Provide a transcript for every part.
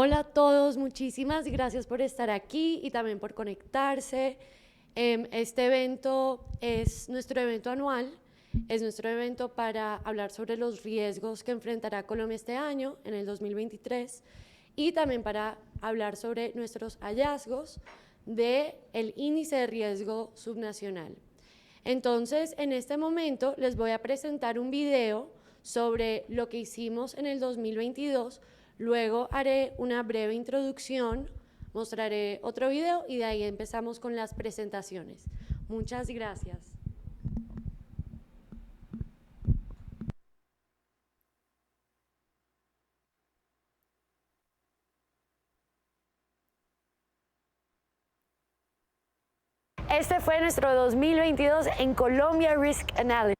Hola a todos, muchísimas gracias por estar aquí y también por conectarse. Este evento es nuestro evento anual, es nuestro evento para hablar sobre los riesgos que enfrentará Colombia este año, en el 2023, y también para hablar sobre nuestros hallazgos del índice de riesgo subnacional. Entonces, en este momento les voy a presentar un video sobre lo que hicimos en el 2022. Luego haré una breve introducción, mostraré otro video y de ahí empezamos con las presentaciones. Muchas gracias. Este fue nuestro 2022 en Colombia Risk Analysis.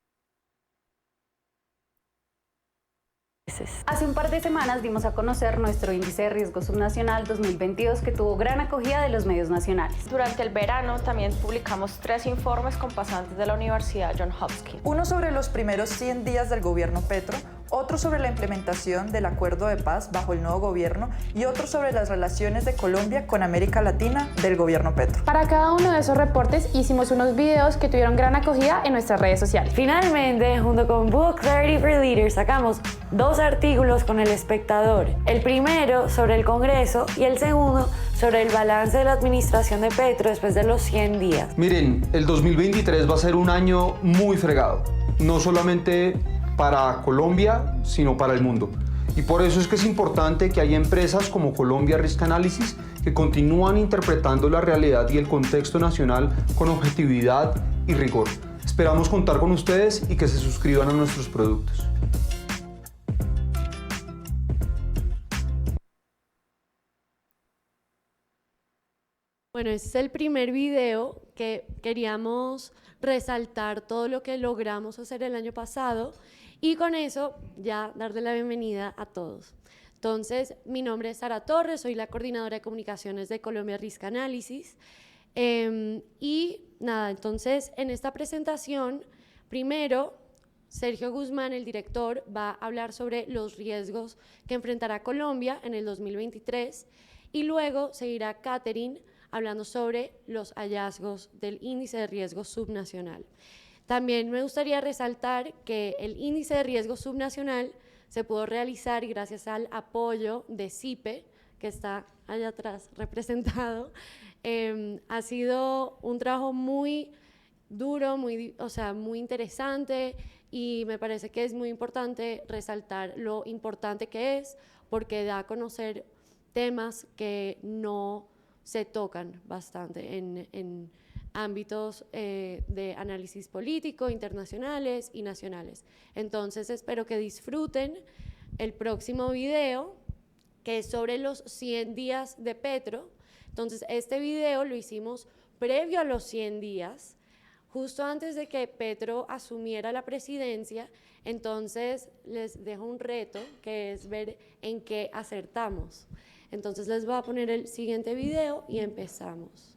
Hace un par de semanas dimos a conocer nuestro índice de riesgo subnacional 2022 que tuvo gran acogida de los medios nacionales. Durante el verano también publicamos 3 informes con pasantes de la Universidad Johns Hopkins. Uno sobre los primeros 100 días del gobierno Petro, otro sobre la implementación del acuerdo de paz bajo el nuevo gobierno y otro sobre las relaciones de Colombia con América Latina del gobierno Petro. Para cada uno de esos reportes hicimos unos videos que tuvieron gran acogida en nuestras redes sociales. Finalmente, junto con Book Clarity for Leaders, sacamos 2 artículos con El Espectador. El primero sobre el Congreso y el segundo sobre el balance de la administración de Petro después de los 100 días. Miren, el 2023 va a ser un año muy fregado, no solamente para Colombia, sino para el mundo. Y por eso es que es importante que haya empresas como Colombia Risk Analysis que continúan interpretando la realidad y el contexto nacional con objetividad y rigor. Esperamos contar con ustedes y que se suscriban a nuestros productos. Bueno, este es el primer video que queríamos resaltar todo lo que logramos hacer el año pasado y con eso ya darle la bienvenida a todos. Entonces, mi nombre es Sara Torres, soy la coordinadora de comunicaciones de Colombia Risk Analysis y nada, entonces en esta presentación, primero Sergio Guzmán, el director, va a hablar sobre los riesgos que enfrentará Colombia en el 2023 y luego seguirá Catherine hablando sobre los hallazgos del índice de riesgo subnacional. También me gustaría resaltar que el índice de riesgo subnacional se pudo realizar gracias al apoyo de CIPE, que está allá atrás representado. Ha sido un trabajo muy duro, muy interesante y me parece que es muy importante resaltar lo importante que es porque da a conocer temas que no se tocan bastante en ámbitos de análisis político, internacionales y nacionales. Entonces espero que disfruten el próximo video que es sobre los 100 días de Petro. Entonces este video lo hicimos previo a los 100 días, justo antes de que Petro asumiera la presidencia. Entonces les dejo un reto que es ver en qué acertamos. Entonces les voy a poner el siguiente video y empezamos.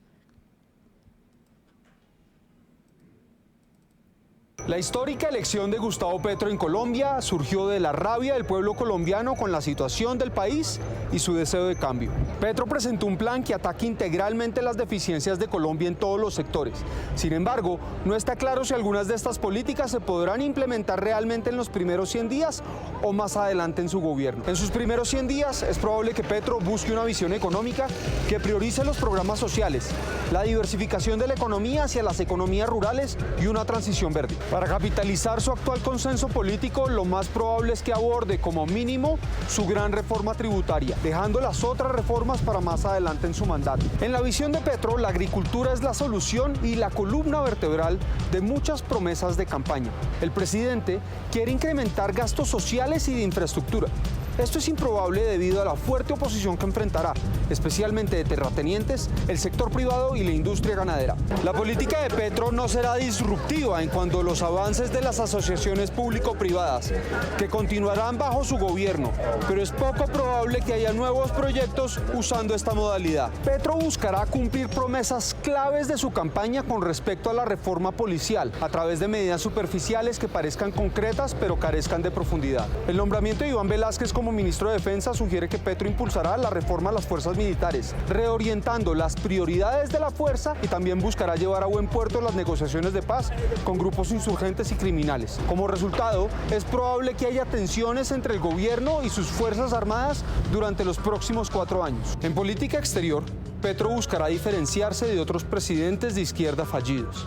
La histórica elección de Gustavo Petro en Colombia surgió de la rabia del pueblo colombiano con la situación del país y su deseo de cambio. Petro presentó un plan que ataca integralmente las deficiencias de Colombia en todos los sectores. Sin embargo, no está claro si algunas de estas políticas se podrán implementar realmente en los primeros 100 días o más adelante en su gobierno. En sus primeros 100 días es probable que Petro busque una visión económica que priorice los programas sociales, la diversificación de la economía hacia las economías rurales y una transición verde. Para capitalizar su actual consenso político, lo más probable es que aborde como mínimo su gran reforma tributaria, dejando las otras reformas para más adelante en su mandato. En la visión de Petro, la agricultura es la solución y la columna vertebral de muchas promesas de campaña. El presidente quiere incrementar gastos sociales y de infraestructura. Esto es improbable debido a la fuerte oposición que enfrentará, especialmente de terratenientes, el sector privado y la industria ganadera. La política de Petro no será disruptiva en cuanto a los avances de las asociaciones público-privadas, que continuarán bajo su gobierno, pero es poco probable que haya nuevos proyectos usando esta modalidad. Petro buscará cumplir promesas claves de su campaña con respecto a la reforma policial, a través de medidas superficiales que parezcan concretas pero carezcan de profundidad. El nombramiento de Iván Velásquez como ministro de Defensa sugiere que Petro impulsará la reforma a las fuerzas militares, reorientando las prioridades de la fuerza, y también buscará llevar a buen puerto las negociaciones de paz con grupos insurgentes y criminales. Como resultado, es probable que haya tensiones entre el gobierno y sus fuerzas armadas durante los próximos 4 años. En política exterior, Petro buscará diferenciarse de otros presidentes de izquierda fallidos.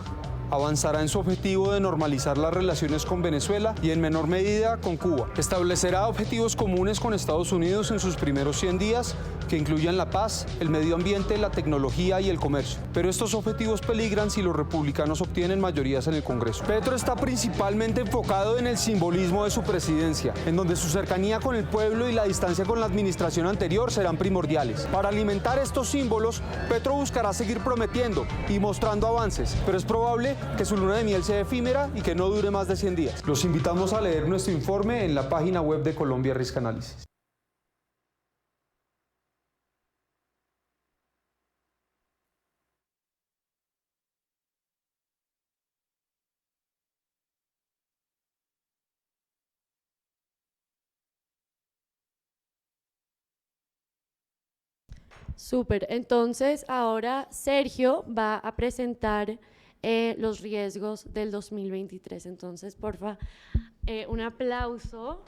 Avanzará en su objetivo de normalizar las relaciones con Venezuela y en menor medida con Cuba. Establecerá objetivos comunes con Estados Unidos en sus primeros 100 días que incluyan la paz, el medio ambiente, la tecnología y el comercio. Pero estos objetivos peligran si los republicanos obtienen mayorías en el Congreso. Petro está principalmente enfocado en el simbolismo de su presidencia, en donde su cercanía con el pueblo y la distancia con la administración anterior serán primordiales. Para alimentar estos símbolos, Petro buscará seguir prometiendo y mostrando avances, pero es probable que su luna de miel sea efímera y que no dure más de 100 días. Los invitamos a leer nuestro informe en la página web de Colombia Risk Analysis. Súper, entonces ahora Sergio va a presentar los riesgos del 2023. Entonces, porfa, un aplauso.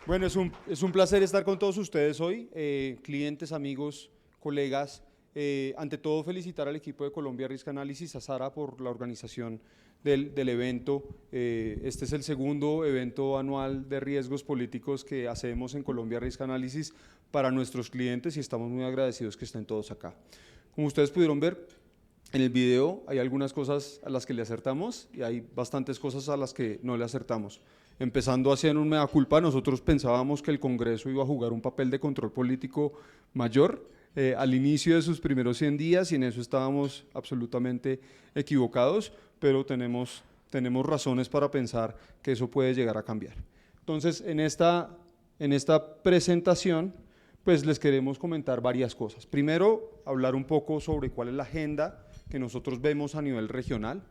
Bueno, es un placer estar con todos ustedes hoy, clientes, amigos, colegas. Ante todo, felicitar al equipo de Colombia Risk Analysis, a Sara por la organización del evento. Este es el segundo evento anual de riesgos políticos que hacemos en Colombia Risk Analysis para nuestros clientes y estamos muy agradecidos que estén todos acá. Como ustedes pudieron ver en el video, hay algunas cosas a las que le acertamos y hay bastantes cosas a las que no le acertamos. Empezando haciendo un mea culpa, nosotros pensábamos que el Congreso iba a jugar un papel de control político mayor al inicio de sus primeros 100 días y en eso estábamos absolutamente equivocados, pero tenemos razones para pensar que eso puede llegar a cambiar. Entonces, en esta presentación, pues les queremos comentar varias cosas. Primero, hablar un poco sobre cuál es la agenda que nosotros vemos a nivel regional,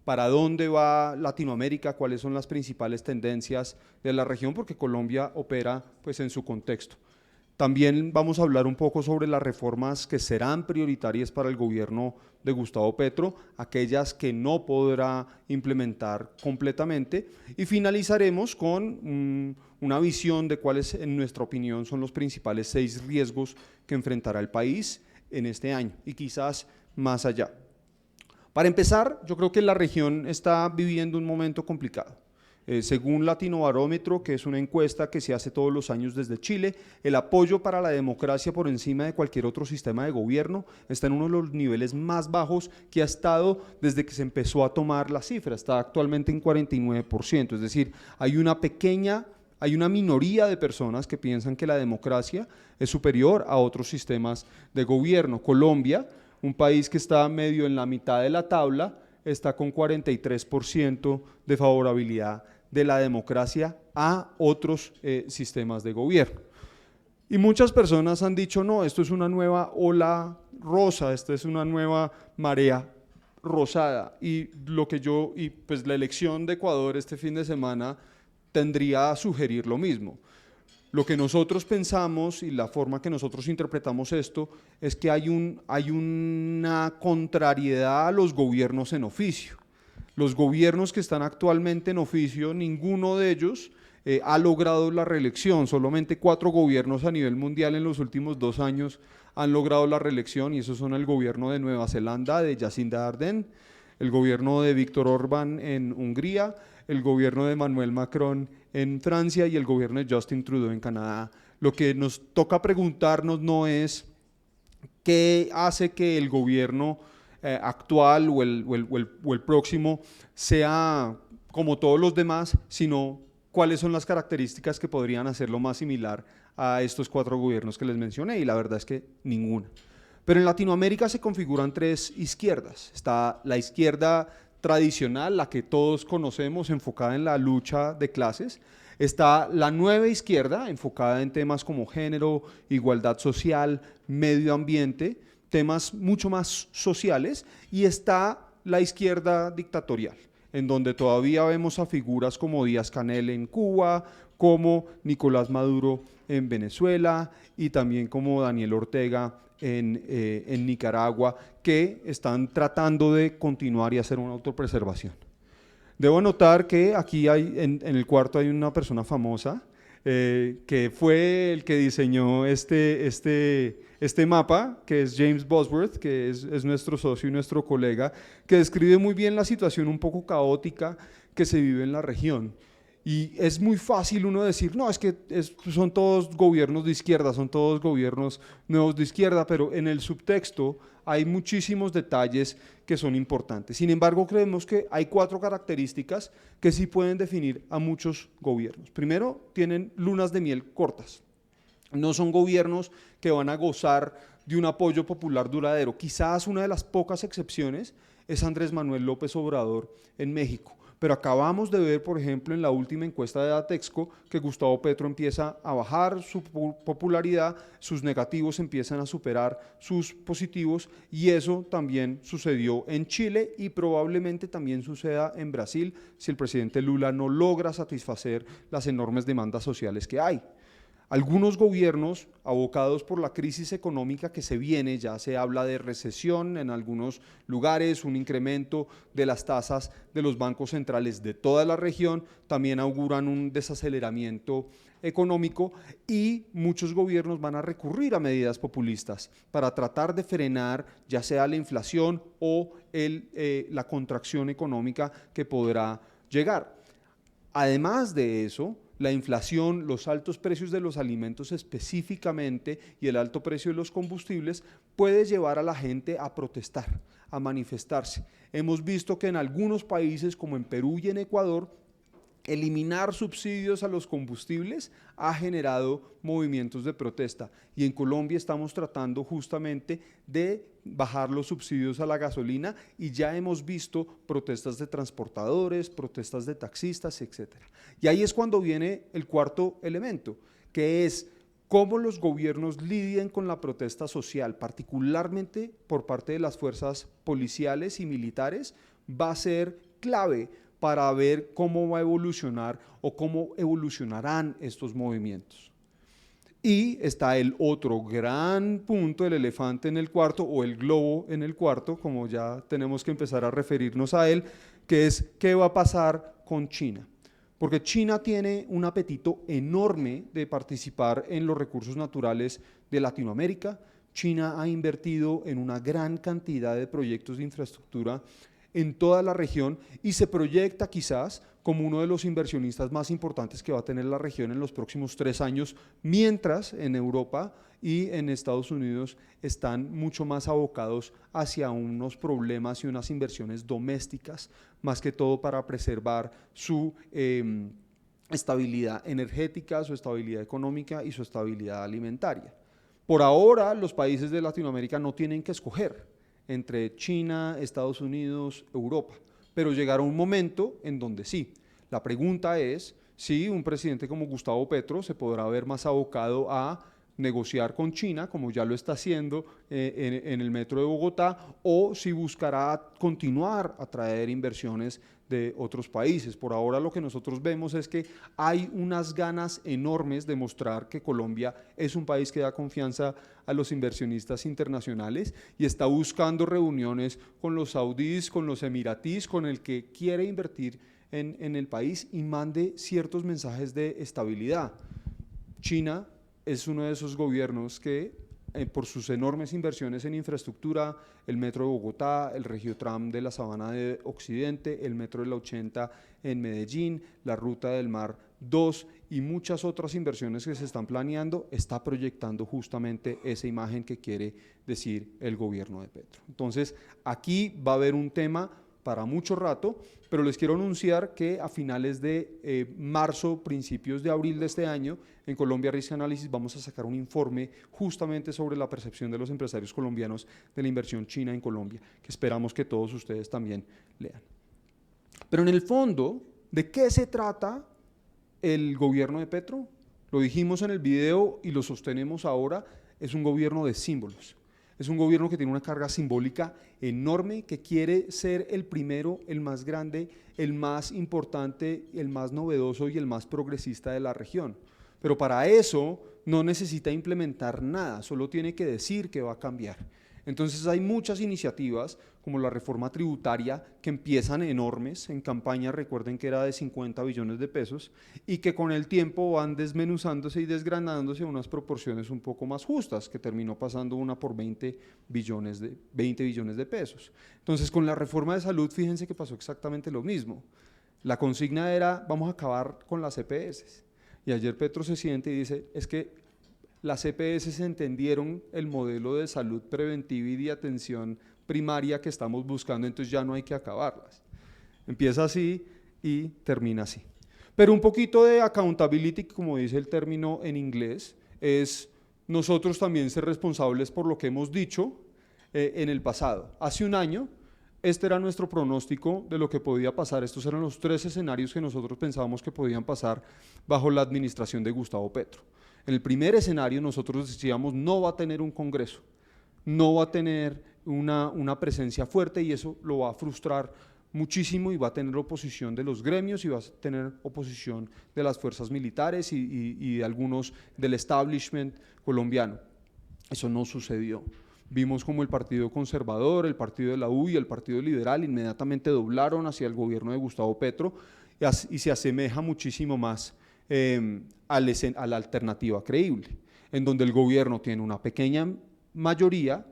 para dónde va Latinoamérica, cuáles son las principales tendencias de la región, porque Colombia opera pues en su contexto. También vamos a hablar un poco sobre las reformas que serán prioritarias para el gobierno de Gustavo Petro, aquellas que no podrá implementar completamente, y finalizaremos con una visión de cuáles, en nuestra opinión, son los principales 6 riesgos que enfrentará el país en este año y quizás más allá. Para empezar, yo creo que la región está viviendo un momento complicado. Según Latinobarómetro, que es una encuesta que se hace todos los años desde Chile, el apoyo para la democracia por encima de cualquier otro sistema de gobierno está en uno de los niveles más bajos que ha estado desde que se empezó a tomar la cifra, está actualmente en 49%, es decir, hay una minoría de personas que piensan que la democracia es superior a otros sistemas de gobierno. Colombia, un país que está medio en la mitad de la tabla, está con 43% de favorabilidad de la democracia a otros sistemas de gobierno. Y muchas personas han dicho, no, esto es una nueva ola rosa, esta es una nueva marea rosada. Y pues la elección de Ecuador este fin de semana tendría a sugerir lo mismo. Lo que nosotros pensamos y la forma que nosotros interpretamos esto es que hay una contrariedad a los gobiernos en oficio. Los gobiernos que están actualmente en oficio, ninguno de ellos ha logrado la reelección. Solamente 4 gobiernos a nivel mundial en los últimos 2 años han logrado la reelección, y esos son el gobierno de Nueva Zelanda, de Jacinda Ardern, el gobierno de Víctor Orbán en Hungría, el gobierno de Emmanuel Macron en Francia y el gobierno de Justin Trudeau en Canadá. Lo que nos toca preguntarnos no es qué hace que el gobierno actual o el próximo sea como todos los demás, sino cuáles son las características que podrían hacerlo más similar a estos 4 gobiernos que les mencioné, y la verdad es que ninguna. Pero en Latinoamérica se configuran 3 izquierdas. Está la izquierda tradicional, la que todos conocemos, enfocada en la lucha de clases. Está la nueva izquierda, enfocada en temas como género, igualdad social, medio ambiente, temas mucho más sociales. Y está la izquierda dictatorial, en donde todavía vemos a figuras como Díaz-Canel en Cuba, como Nicolás Maduro en Venezuela y también como Daniel Ortega en Nicaragua, que están tratando de continuar y hacer una autopreservación. Debo anotar que aquí en el cuarto hay una persona famosa que fue el que diseñó este mapa, que es James Bosworth, que es nuestro socio y nuestro colega, que describe muy bien la situación un poco caótica que se vive en la región. Y es muy fácil uno decir, no, es que son todos gobiernos de izquierda, son todos gobiernos nuevos de izquierda, pero en el subtexto hay muchísimos detalles que son importantes. Sin embargo, creemos que hay 4 características que sí pueden definir a muchos gobiernos. Primero, tienen lunas de miel cortas. No son gobiernos que van a gozar de un apoyo popular duradero. Quizás una de las pocas excepciones es Andrés Manuel López Obrador en México. Pero acabamos de ver, por ejemplo, en la última encuesta de Datexco, que Gustavo Petro empieza a bajar su popularidad, sus negativos empiezan a superar sus positivos, y eso también sucedió en Chile y probablemente también suceda en Brasil si el presidente Lula no logra satisfacer las enormes demandas sociales que hay. Algunos gobiernos abocados por la crisis económica que se viene, ya se habla de recesión en algunos lugares, un incremento de las tasas de los bancos centrales de toda la región, también auguran un desaceleramiento económico, y muchos gobiernos van a recurrir a medidas populistas para tratar de frenar ya sea la inflación o la contracción económica que podrá llegar. Además de eso, la inflación, los altos precios de los alimentos específicamente y el alto precio de los combustibles puede llevar a la gente a protestar, a manifestarse. Hemos visto que en algunos países como en Perú y en Ecuador, eliminar subsidios a los combustibles ha generado movimientos de protesta, y en Colombia estamos tratando justamente de bajar los subsidios a la gasolina, y ya hemos visto protestas de transportadores, protestas de taxistas, etc. Y ahí es cuando viene el cuarto elemento, que es cómo los gobiernos lidian con la protesta social, particularmente por parte de las fuerzas policiales y militares, va a ser clave para ver cómo va a evolucionar o cómo evolucionarán estos movimientos. Y está el otro gran punto, el elefante en el cuarto, o el globo en el cuarto, como ya tenemos que empezar a referirnos a él, que es qué va a pasar con China. Porque China tiene un apetito enorme de participar en los recursos naturales de Latinoamérica. China ha invertido en una gran cantidad de proyectos de infraestructura en toda la región, y se proyecta quizás como uno de los inversionistas más importantes que va a tener la región en los próximos 3 años, mientras en Europa y en Estados Unidos están mucho más abocados hacia unos problemas y unas inversiones domésticas, más que todo para preservar su estabilidad energética, su estabilidad económica y su estabilidad alimentaria. Por ahora, los países de Latinoamérica no tienen que escoger entre China, Estados Unidos, Europa, pero llegará un momento en donde sí. La pregunta es si un presidente como Gustavo Petro se podrá ver más abocado a negociar con China, como ya lo está haciendo en el metro de Bogotá, o si buscará continuar a traer inversiones de otros países. Por ahora lo que nosotros vemos es que hay unas ganas enormes de mostrar que Colombia es un país que da confianza a los inversionistas internacionales y está buscando reuniones con los saudíes, con los emiratíes, con el que quiere invertir en el país y mande ciertos mensajes de estabilidad. China es uno de esos gobiernos que por sus enormes inversiones en infraestructura, el metro de Bogotá, el Regiotram de la Sabana de Occidente, el metro de la 80 en Medellín, la Ruta del Mar 2 y muchas otras inversiones que se están planeando, está proyectando justamente esa imagen que quiere decir el gobierno de Petro. Entonces, aquí va a haber un tema para mucho rato, pero les quiero anunciar que a finales de marzo, principios de abril de este año, en Colombia Risk Analysis vamos a sacar un informe justamente sobre la percepción de los empresarios colombianos de la inversión china en Colombia, que esperamos que todos ustedes también lean. Pero en el fondo, ¿de qué se trata el gobierno de Petro? Lo dijimos en el video y lo sostenemos ahora, es un gobierno de símbolos. Es un gobierno que tiene una carga simbólica enorme, que quiere ser el primero, el más grande, el más importante, el más novedoso y el más progresista de la región. Pero para eso no necesita implementar nada, solo tiene que decir que va a cambiar. Entonces hay muchas iniciativas, como la reforma tributaria, que empiezan enormes, en campaña recuerden que era de 50 billones de pesos, y que con el tiempo van desmenuzándose y desgranándose a unas proporciones un poco más justas, que terminó pasando una por 20 billones de pesos. Entonces con la reforma de salud, fíjense que pasó exactamente lo mismo. La consigna era, vamos a acabar con las EPS. Y ayer Petro se siente y dice, es que las EPS entendieron el modelo de salud preventiva y de atención primaria que estamos buscando, entonces ya no hay que acabarlas. Empieza así y termina así. Pero un poquito de accountability, como dice el término en inglés, es nosotros también ser responsables por lo que hemos dicho en el pasado. Hace un año, este era nuestro pronóstico de lo que podía pasar. Estos eran los 3 escenarios que nosotros pensábamos que podían pasar bajo la administración de Gustavo Petro. En el primer escenario nosotros decíamos no va a tener un congreso, no va a tener una presencia fuerte y eso lo va a frustrar muchísimo y va a tener oposición de los gremios y va a tener oposición de las fuerzas militares y de algunos del establishment colombiano. Eso no sucedió. Vimos como el Partido Conservador, el Partido de la U y el Partido Liberal inmediatamente doblaron hacia el gobierno de Gustavo Petro y se asemeja muchísimo más a la alternativa creíble, en donde el gobierno tiene una pequeña mayoría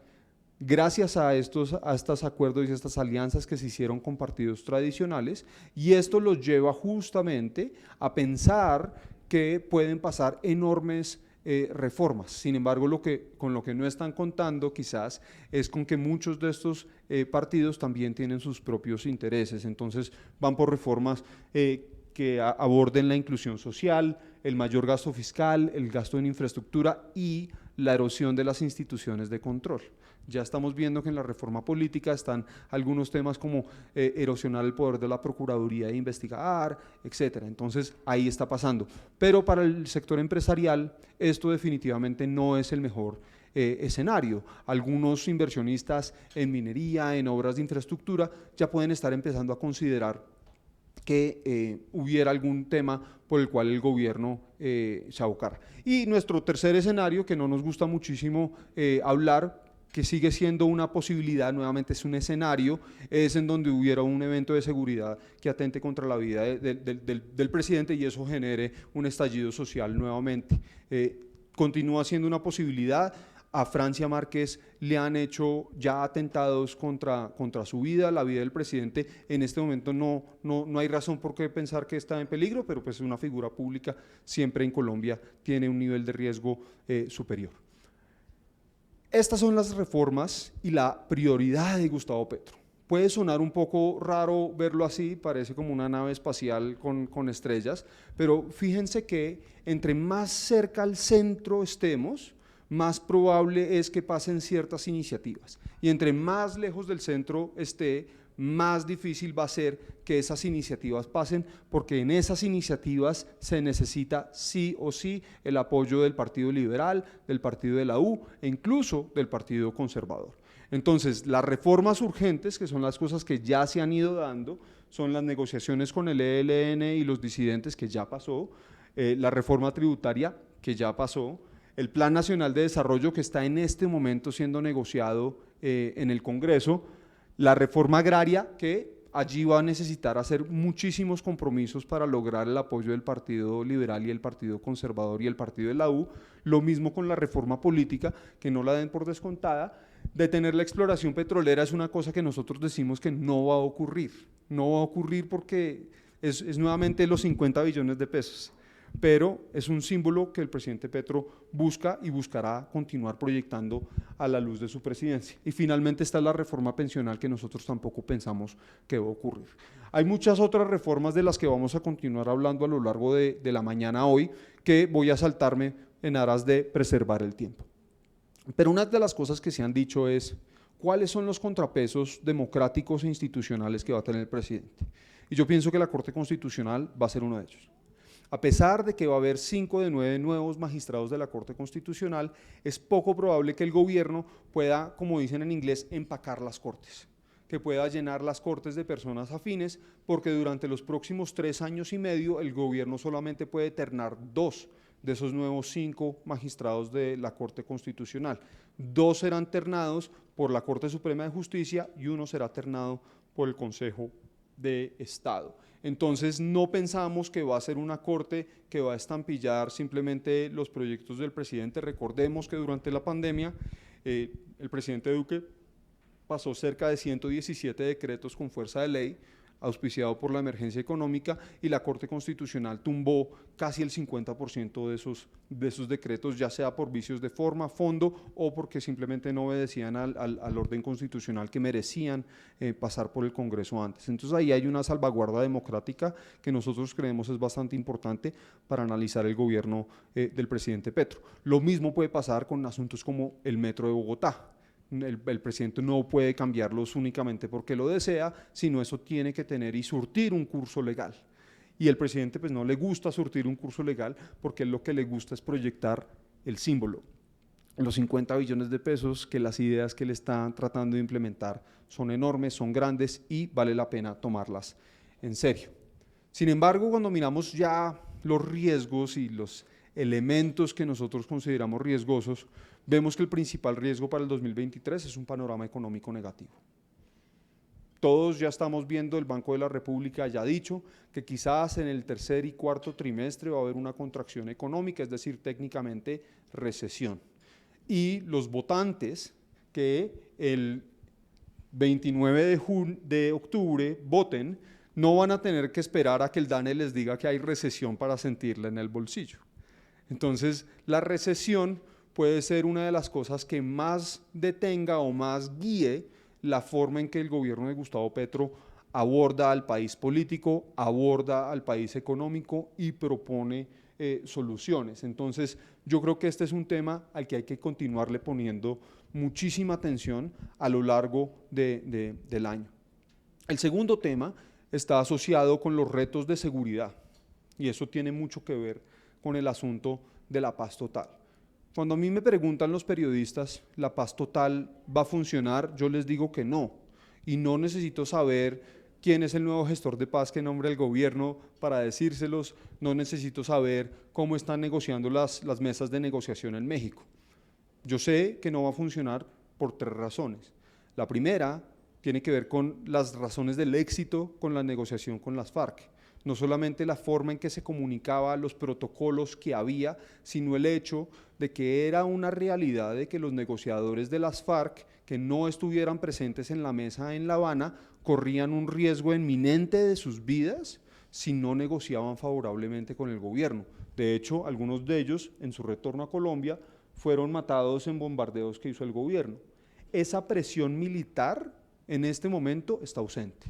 gracias a estos acuerdos y estas alianzas que se hicieron con partidos tradicionales, y esto los lleva justamente a pensar que pueden pasar enormes reformas. Sin embargo, con lo que no están contando quizás es con que muchos de estos partidos también tienen sus propios intereses, entonces van por reformas que aborden la inclusión social, el mayor gasto fiscal, el gasto en infraestructura y la erosión de las instituciones de control. Ya estamos viendo que en la reforma política están algunos temas como erosionar el poder de la Procuraduría de investigar, etcétera. Entonces ahí está pasando. Pero para el sector empresarial esto definitivamente no es el mejor escenario. Algunos inversionistas en minería, en obras de infraestructura, ya pueden estar empezando a considerar que hubiera algún tema por el cual el gobierno se abocara. Y nuestro tercer escenario, que no nos gusta muchísimo hablar, que sigue siendo una posibilidad, nuevamente es un escenario, es en donde hubiera un evento de seguridad que atente contra la vida del presidente y eso genere un estallido social nuevamente. Continúa siendo una posibilidad. A Francia Márquez le han hecho ya atentados contra su vida, la vida del presidente. En este momento no hay razón por qué pensar que está en peligro, pero pues una figura pública siempre en Colombia tiene un nivel de riesgo superior. Estas son las reformas y la prioridad de Gustavo Petro. Puede sonar un poco raro verlo así, parece como una nave espacial con estrellas, pero fíjense que entre más cerca al centro estemos, más probable es que pasen ciertas iniciativas. Y entre más lejos del centro esté, más difícil va a ser que esas iniciativas pasen, porque en esas iniciativas se necesita sí o sí el apoyo del Partido Liberal, del Partido de la U e incluso del Partido Conservador. Entonces, las reformas urgentes, que son las cosas que ya se han ido dando, son las negociaciones con el ELN y los disidentes, que ya pasó, la reforma tributaria, que ya pasó, el Plan Nacional de Desarrollo, que está en este momento siendo negociado en el Congreso, la reforma agraria, que allí va a necesitar hacer muchísimos compromisos para lograr el apoyo del Partido Liberal y el Partido Conservador y el Partido de la U, lo mismo con la reforma política, que no la den por descontada. Detener la exploración petrolera es una cosa que nosotros decimos que no va a ocurrir porque es nuevamente los 50 billones de pesos. pero es un símbolo que el presidente Petro busca y buscará continuar proyectando a la luz de su presidencia. Y finalmente está la reforma pensional, que nosotros tampoco pensamos que va a ocurrir. Hay muchas otras reformas de las que vamos a continuar hablando a lo largo de la mañana hoy, que voy a saltarme en aras de preservar el tiempo. Pero una de las cosas que se han dicho es cuáles son los contrapesos democráticos e institucionales que va a tener el presidente. Y yo pienso que la Corte Constitucional va a ser uno de ellos. A pesar de que va a haber 5 de 9 nuevos magistrados de la Corte Constitucional, es poco probable que el gobierno pueda, como dicen en inglés, empacar las cortes, que pueda llenar las cortes de personas afines, porque durante los próximos 3 años y medio el gobierno solamente puede ternar 2 de esos nuevos 5 magistrados de la Corte Constitucional. 2 serán ternados por la Corte Suprema de Justicia y 1 será ternado por el Consejo de Estado. Entonces no pensamos que va a ser una corte que va a estampillar simplemente los proyectos del presidente. Recordemos que durante la pandemia el presidente Duque pasó cerca de 117 decretos con fuerza de ley, auspiciado por la emergencia económica, y la Corte Constitucional tumbó casi el 50% de esos decretos, ya sea por vicios de forma, fondo, o porque simplemente no obedecían al orden constitucional que merecían pasar por el Congreso antes. Entonces ahí hay una salvaguarda democrática que nosotros creemos es bastante importante para analizar el gobierno del presidente Petro. Lo mismo puede pasar con asuntos como el Metro de Bogotá. El presidente no puede cambiarlos únicamente porque lo desea, sino eso tiene que tener y surtir un curso legal. Y el presidente pues no le gusta surtir un curso legal porque lo que le gusta es proyectar el símbolo. Los 50 billones de pesos, que las ideas que le están tratando de implementar son enormes, son grandes y vale la pena tomarlas en serio. Sin embargo, cuando miramos ya los riesgos y los elementos que nosotros consideramos riesgosos, vemos que el principal riesgo para el 2023 es un panorama económico negativo. Todos ya estamos viendo, el Banco de la República ya ha dicho que quizás en el tercer y cuarto trimestre va a haber una contracción económica, es decir, técnicamente recesión. Y los votantes que el 29 de octubre voten no van a tener que esperar a que el DANE les diga que hay recesión para sentirla en el bolsillo. Entonces, la recesión puede ser una de las cosas que más detenga o más guíe la forma en que el gobierno de Gustavo Petro aborda al país político, aborda al país económico y propone soluciones. Entonces, yo creo que este es un tema al que hay que continuarle poniendo muchísima atención a lo largo del año. El segundo tema está asociado con los retos de seguridad y eso tiene mucho que ver con el asunto de la paz total. Cuando a mí me preguntan los periodistas, ¿la paz total va a funcionar? Yo les digo que no, y no necesito saber quién es el nuevo gestor de paz que nombra el gobierno para decírselos, no necesito saber cómo están negociando las mesas de negociación en México. Yo sé que no va a funcionar por 3 razones. La primera tiene que ver con las razones del éxito con la negociación con las FARC. No solamente la forma en que se comunicaba, los protocolos que había, sino el hecho de que era una realidad de que los negociadores de las FARC que no estuvieran presentes en la mesa en La Habana corrían un riesgo inminente de sus vidas si no negociaban favorablemente con el gobierno. De hecho, algunos de ellos, en su retorno a Colombia, fueron matados en bombardeos que hizo el gobierno. Esa presión militar en este momento está ausente.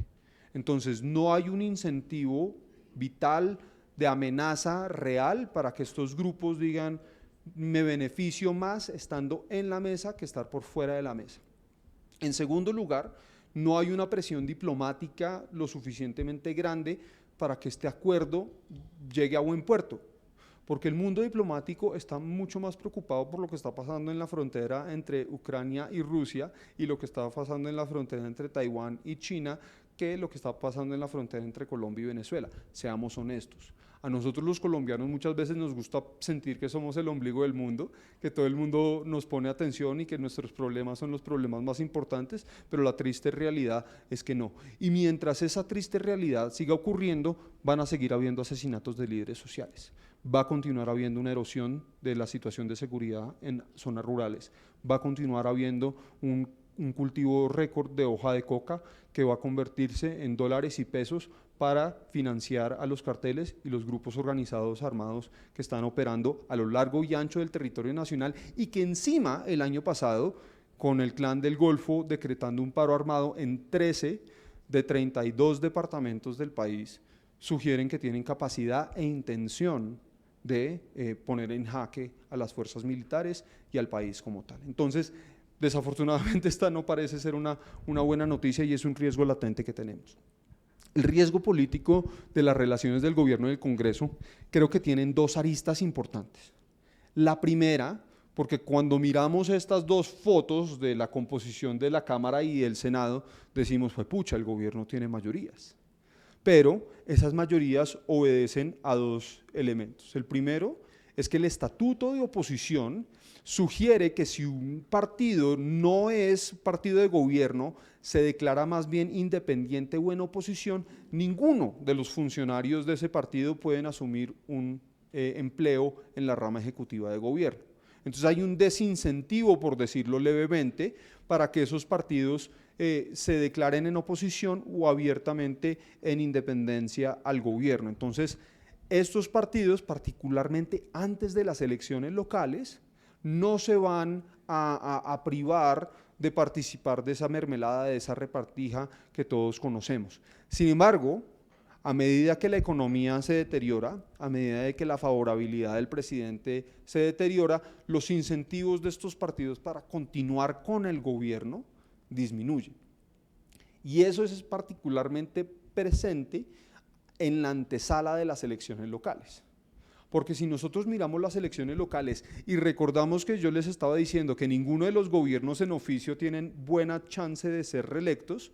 Entonces, no hay un incentivo vital de amenaza real para que estos grupos digan me beneficio más estando en la mesa que estar por fuera de la mesa. En segundo lugar, no hay una presión diplomática lo suficientemente grande para que este acuerdo llegue a buen puerto, porque el mundo diplomático está mucho más preocupado por lo que está pasando en la frontera entre Ucrania y Rusia y lo que está pasando en la frontera entre Taiwán y China que lo que está pasando en la frontera entre Colombia y Venezuela. Seamos honestos. A nosotros los colombianos muchas veces nos gusta sentir que somos el ombligo del mundo, que todo el mundo nos pone atención y que nuestros problemas son los problemas más importantes, pero la triste realidad es que no. Y mientras esa triste realidad siga ocurriendo, van a seguir habiendo asesinatos de líderes sociales. Va a continuar habiendo una erosión de la situación de seguridad en zonas rurales. Va a continuar habiendo un cultivo récord de hoja de coca que va a convertirse en dólares y pesos para financiar a los carteles y los grupos organizados armados que están operando a lo largo y ancho del territorio nacional y que encima el año pasado, con el Clan del Golfo decretando un paro armado en 13 de 32 departamentos del país, sugieren que tienen capacidad e intención de poner en jaque a las fuerzas militares y al país como tal. Entonces, desafortunadamente esta no parece ser una buena noticia y es un riesgo latente que tenemos. El riesgo político de las relaciones del gobierno y del Congreso creo que tienen dos aristas importantes. La primera, porque cuando miramos estas dos fotos de la composición de la Cámara y el Senado, decimos, pues pucha, el gobierno tiene mayorías. Pero esas mayorías obedecen a dos elementos. El primero es que el estatuto de oposición sugiere que si un partido no es partido de gobierno, se declara más bien independiente o en oposición, ninguno de los funcionarios de ese partido pueden asumir un empleo en la rama ejecutiva de gobierno. Entonces hay un desincentivo, por decirlo levemente, para que esos partidos se declaren en oposición o abiertamente en independencia al gobierno. Entonces, estos partidos, particularmente antes de las elecciones locales, no se van a privar de participar de esa mermelada, de esa repartija que todos conocemos. Sin embargo, a medida que la economía se deteriora, a medida de que la favorabilidad del presidente se deteriora, los incentivos de estos partidos para continuar con el gobierno disminuyen. Y eso es particularmente presente en la antesala de las elecciones locales. Porque si nosotros miramos las elecciones locales y recordamos que yo les estaba diciendo que ninguno de los gobiernos en oficio tienen buena chance de ser reelectos,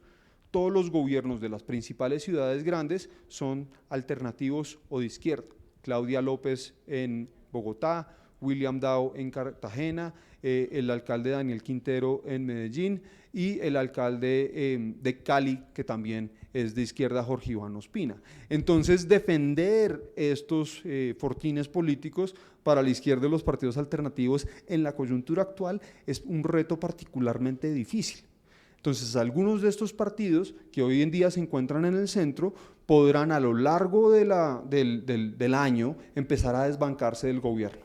todos los gobiernos de las principales ciudades grandes son alternativos o de izquierda. Claudia López en Bogotá, William Dow en Cartagena, el alcalde Daniel Quintero en Medellín y el alcalde de Cali, que también es de izquierda, Jorge Iván Ospina. Entonces, defender estos fortines políticos para la izquierda de los partidos alternativos en la coyuntura actual es un reto particularmente difícil. Entonces, algunos de estos partidos que hoy en día se encuentran en el centro podrán a lo largo del año empezar a desbancarse del gobierno,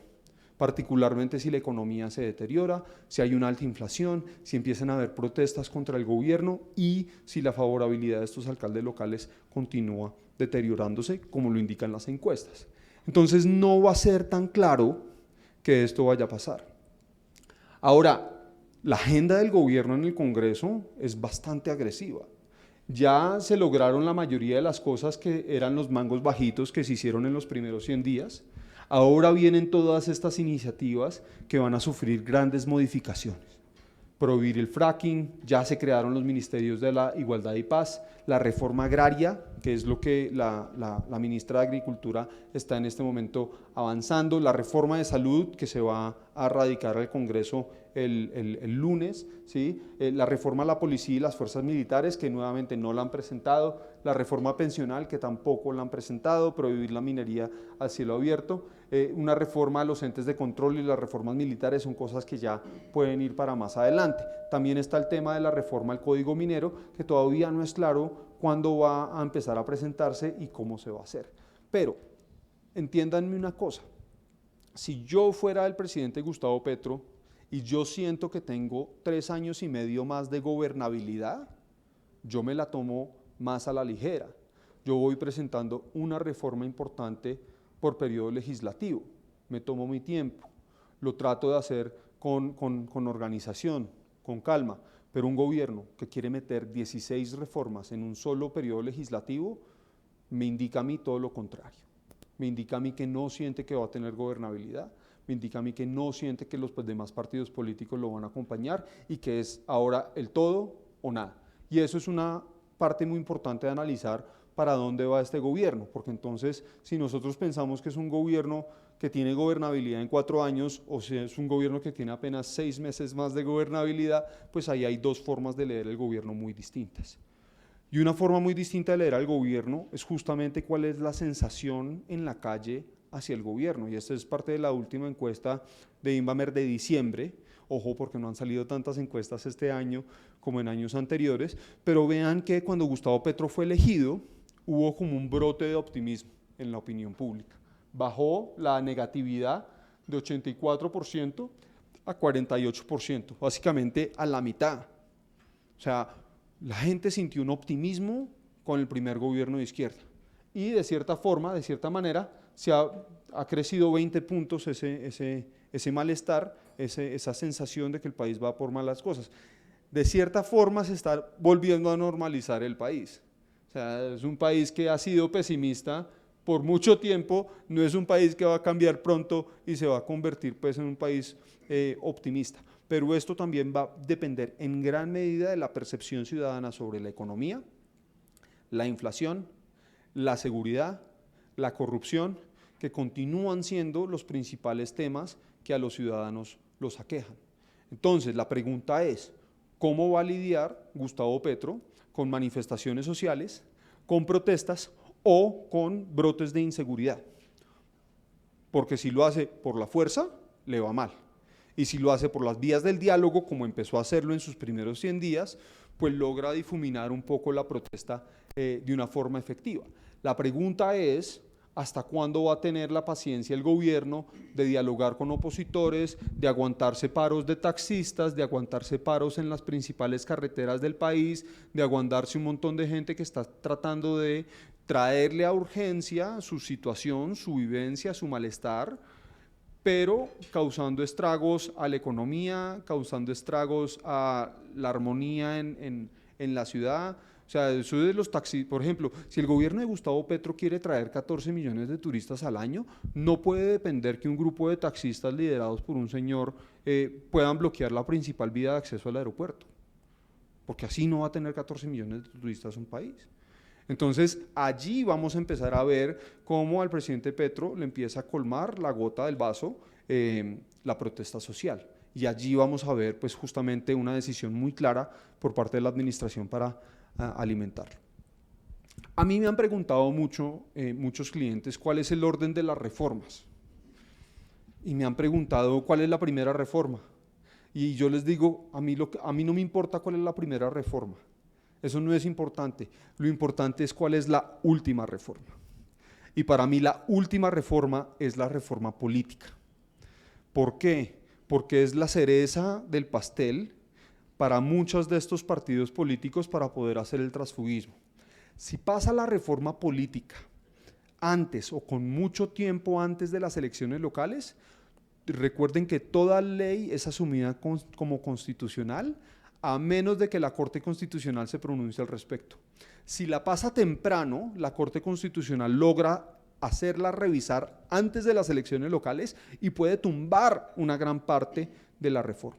particularmente si la economía se deteriora, si hay una alta inflación, si empiezan a haber protestas contra el gobierno y si la favorabilidad de estos alcaldes locales continúa deteriorándose, como lo indican las encuestas. Entonces, no va a ser tan claro que esto vaya a pasar. Ahora, la agenda del gobierno en el Congreso es bastante agresiva. Ya se lograron la mayoría de las cosas que eran los mangos bajitos que se hicieron en los primeros 100 días. Ahora vienen todas estas iniciativas que van a sufrir grandes modificaciones. Prohibir el fracking, ya se crearon los ministerios de la Igualdad y Paz, la reforma agraria, que es lo que la ministra de Agricultura está en este momento avanzando, la reforma de salud que se va a radicar al Congreso el lunes, ¿sí? La reforma a la policía y las fuerzas militares que nuevamente no la han presentado, la reforma pensional que tampoco la han presentado, prohibir la minería al cielo abierto, una reforma a los entes de control y las reformas militares son cosas que ya pueden ir para más adelante. También está el tema de la reforma al Código Minero que todavía no es claro cuándo va a empezar a presentarse y cómo se va a hacer. Pero entiéndanme una cosa, si yo fuera el presidente Gustavo Petro y yo siento que tengo 3 años y medio más de gobernabilidad, yo me la tomo más a la ligera. Yo voy presentando una reforma importante por periodo legislativo, me tomo mi tiempo, lo trato de hacer con organización, con calma, pero un gobierno que quiere meter 16 reformas en un solo periodo legislativo, me indica a mí todo lo contrario. Me indica a mí que no siente que va a tener gobernabilidad, me indica a mí que no siente que los demás partidos políticos lo van a acompañar y que es ahora el todo o nada. Y eso es una parte muy importante de analizar para dónde va este gobierno, porque entonces si nosotros pensamos que es un gobierno que tiene gobernabilidad en 4 años o si es un gobierno que tiene apenas 6 meses más de gobernabilidad, pues ahí hay 2 formas de leer el gobierno muy distintas. Y una forma muy distinta de leer al gobierno es justamente cuál es la sensación en la calle hacia el gobierno, y esta es parte de la última encuesta de Inbamer de diciembre, ojo porque no han salido tantas encuestas este año como en años anteriores, pero vean que cuando Gustavo Petro fue elegido, hubo como un brote de optimismo en la opinión pública. Bajó la negatividad de 84% a 48%, básicamente a la mitad. O sea, la gente sintió un optimismo con el primer gobierno de izquierda y de cierta forma, de cierta manera, se ha crecido 20 puntos ese malestar, esa sensación de que el país va por malas cosas. De cierta forma se está volviendo a normalizar el país. O sea, es un país que ha sido pesimista por mucho tiempo, no es un país que va a cambiar pronto y se va a convertir pues, en un país optimista. Pero esto también va a depender en gran medida de la percepción ciudadana sobre la economía, la inflación, la seguridad, la corrupción, que continúan siendo los principales temas que a los ciudadanos los aquejan. Entonces, la pregunta es, ¿cómo va a lidiar Gustavo Petro con manifestaciones sociales, con protestas o con brotes de inseguridad? Porque si lo hace por la fuerza, le va mal. Y si lo hace por las vías del diálogo, como empezó a hacerlo en sus primeros 100 días, pues logra difuminar un poco la protesta de una forma efectiva. La pregunta es, ¿hasta cuándo va a tener la paciencia el gobierno de dialogar con opositores, de aguantarse paros de taxistas, de aguantarse paros en las principales carreteras del país, de aguantarse un montón de gente que está tratando de traerle a urgencia su situación, su vivencia, su malestar, pero causando estragos a la economía, causando estragos a la armonía en la ciudad? O sea, eso de los taxis, por ejemplo, si el gobierno de Gustavo Petro quiere traer 14 millones de turistas al año, no puede depender que un grupo de taxistas liderados por un señor puedan bloquear la principal vía de acceso al aeropuerto, porque así no va a tener 14 millones de turistas un país. Entonces, allí vamos a empezar a ver cómo al presidente Petro le empieza a colmar la gota del vaso la protesta social. Y allí vamos a ver pues, justamente una decisión muy clara por parte de la administración para alimentarlo. A mí me han preguntado muchos clientes cuál es el orden de las reformas. Y me han preguntado cuál es la primera reforma. Y yo les digo, a mí no me importa cuál es la primera reforma. Eso no es importante. Lo importante es cuál es la última reforma. Y para mí la última reforma es la reforma política. ¿Por qué? Porque es la cereza del pastel para muchos de estos partidos políticos para poder hacer el transfugismo. Si pasa la reforma política antes o con mucho tiempo antes de las elecciones locales, recuerden que toda ley es asumida como constitucional a menos de que la Corte Constitucional se pronuncie al respecto. Si la pasa temprano, la Corte Constitucional logra hacerla revisar antes de las elecciones locales y puede tumbar una gran parte de la reforma.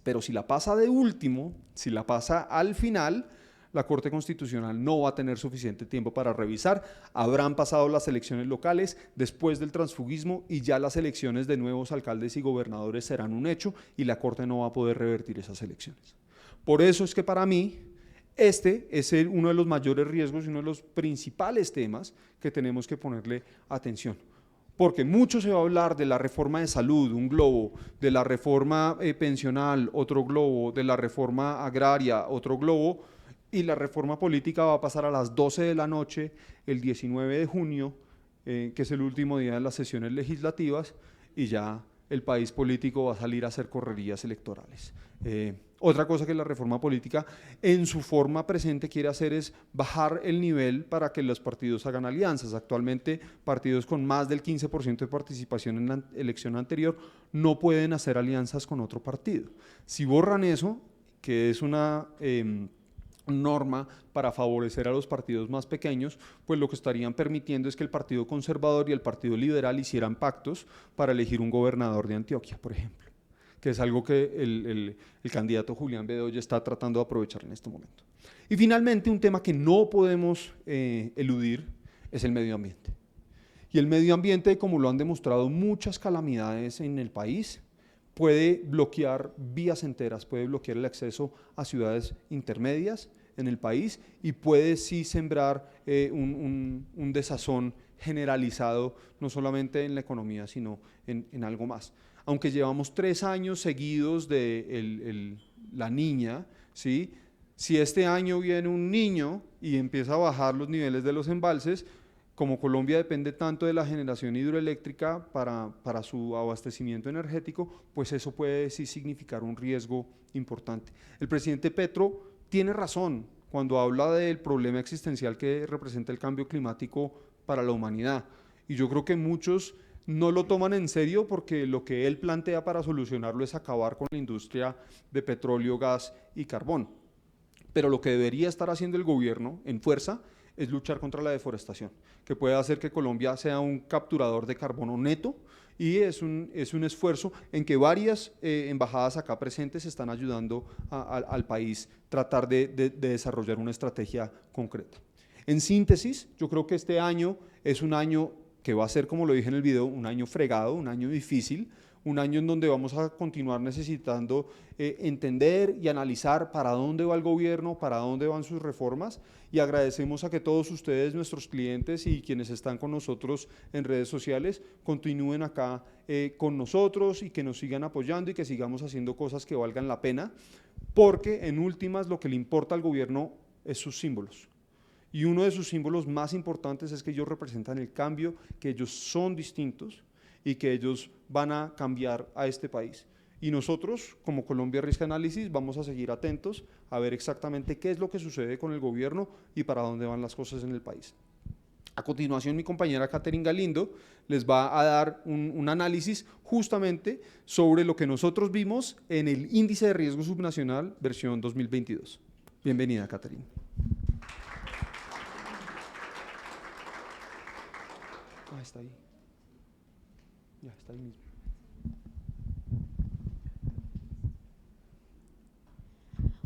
Pero si la pasa de último, si la pasa al final, la Corte Constitucional no va a tener suficiente tiempo para revisar, habrán pasado las elecciones locales después del transfugismo y ya las elecciones de nuevos alcaldes y gobernadores serán un hecho y la Corte no va a poder revertir esas elecciones. Por eso es que para mí este es uno de los mayores riesgos y uno de los principales temas que tenemos que ponerle atención. Porque mucho se va a hablar de la reforma de salud, un globo, de la reforma pensional, otro globo, de la reforma agraria, otro globo, y la reforma política va a pasar a las 12 de la noche, el 19 de junio, que es el último día de las sesiones legislativas, y ya el país político va a salir a hacer correrías electorales. Otra cosa que la reforma política en su forma presente quiere hacer es bajar el nivel para que los partidos hagan alianzas. Actualmente partidos con más del 15% de participación en la elección anterior no pueden hacer alianzas con otro partido. Si borran eso, que es una norma para favorecer a los partidos más pequeños, pues lo que estarían permitiendo es que el Partido Conservador y el Partido Liberal hicieran pactos para elegir un gobernador de Antioquia, por ejemplo, que es algo que el candidato Julián Bedoya está tratando de aprovechar en este momento. Y finalmente, un tema que no podemos eludir es el medio ambiente. Y el medio ambiente, como lo han demostrado muchas calamidades en el país, puede bloquear vías enteras, puede bloquear el acceso a ciudades intermedias en el país y puede sí sembrar un desazón generalizado, no solamente en la economía, sino en algo más. aunque llevamos 3 años seguidos de la niña, ¿sí? Si este año viene un niño y empieza a bajar los niveles de los embalses, como Colombia depende tanto de la generación hidroeléctrica para su abastecimiento energético, pues eso puede sí significar un riesgo importante. El presidente Petro tiene razón cuando habla del problema existencial que representa el cambio climático para la humanidad, y yo creo que muchos no lo toman en serio porque lo que él plantea para solucionarlo es acabar con la industria de petróleo, gas y carbón. Pero lo que debería estar haciendo el gobierno en fuerza es luchar contra la deforestación, que puede hacer que Colombia sea un capturador de carbono neto, y es un esfuerzo en que varias embajadas acá presentes están ayudando al país tratar de desarrollar una estrategia concreta. En síntesis, yo creo que este año es un año que va a ser, como lo dije en el video, un año fregado, un año difícil, un año en donde vamos a continuar necesitando entender y analizar para dónde va el gobierno, para dónde van sus reformas, y agradecemos a que todos ustedes, nuestros clientes y quienes están con nosotros en redes sociales, continúen acá con nosotros y que nos sigan apoyando y que sigamos haciendo cosas que valgan la pena, porque en últimas lo que le importa al gobierno es sus símbolos. Y uno de sus símbolos más importantes es que ellos representan el cambio, que ellos son distintos y que ellos van a cambiar a este país. Y nosotros, como Colombia Risk Analysis, vamos a seguir atentos a ver exactamente qué es lo que sucede con el gobierno y para dónde van las cosas en el país. A continuación, mi compañera Catherine Galindo les va a dar un análisis justamente sobre lo que nosotros vimos en el Índice de Riesgo Subnacional versión 2022. Bienvenida, Catherine. Está ahí. Ya, está ahí mismo.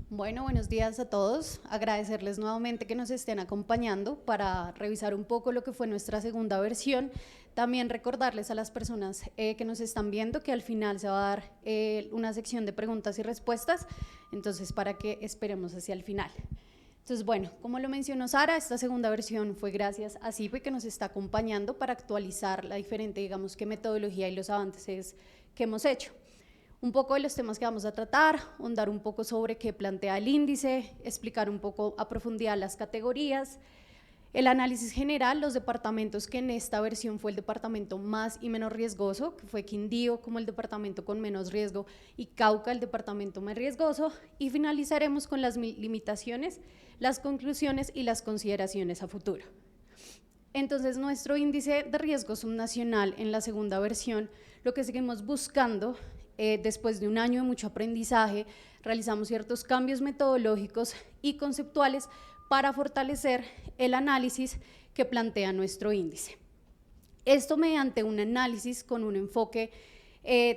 Bueno, buenos días a todos. Agradecerles nuevamente que nos estén acompañando para revisar un poco lo que fue nuestra segunda versión. También recordarles a las personas que nos están viendo que al final se va a dar una sección de preguntas y respuestas, entonces para que esperemos hacia el final. Entonces, bueno, como lo mencionó Sara, esta segunda versión fue gracias a CIPE, que nos está acompañando para actualizar la diferente, digamos, que metodología y los avances que hemos hecho. Un poco de los temas que vamos a tratar, ahondar un poco sobre qué plantea el índice, explicar un poco a profundidad las categorías, el análisis general, los departamentos que en esta versión fue el departamento más y menos riesgoso, que fue Quindío como el departamento con menos riesgo y Cauca el departamento más riesgoso, y finalizaremos con las limitaciones, las conclusiones y las consideraciones a futuro. Entonces, nuestro índice de riesgo subnacional en la segunda versión, lo que seguimos buscando, después de un año de mucho aprendizaje, realizamos ciertos cambios metodológicos y conceptuales para fortalecer el análisis que plantea nuestro índice. Esto mediante un análisis con un enfoque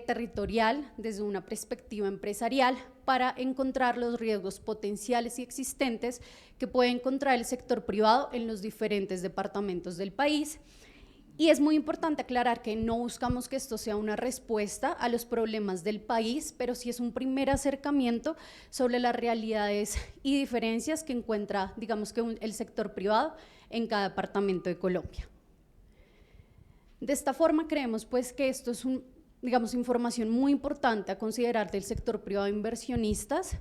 territorial desde una perspectiva empresarial para encontrar los riesgos potenciales y existentes que puede encontrar el sector privado en los diferentes departamentos del país. Y es muy importante aclarar que no buscamos que esto sea una respuesta a los problemas del país, pero sí es un primer acercamiento sobre las realidades y diferencias que encuentra, digamos, que el sector privado en cada departamento de Colombia. De esta forma creemos pues que esto es información muy importante a considerar del sector privado de inversionistas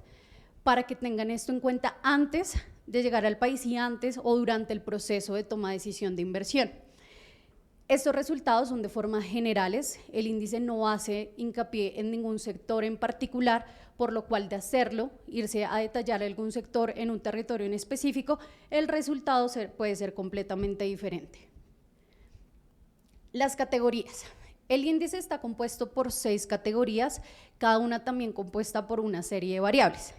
para que tengan esto en cuenta antes de llegar al país y antes o durante el proceso de toma de decisión de inversión. Estos resultados son de forma generales, el índice no hace hincapié en ningún sector en particular, por lo cual de hacerlo, irse a detallar algún sector en un territorio en específico, el resultado puede ser completamente diferente. Las categorías. El índice está compuesto por 6 categorías, cada una también compuesta por una serie de variables.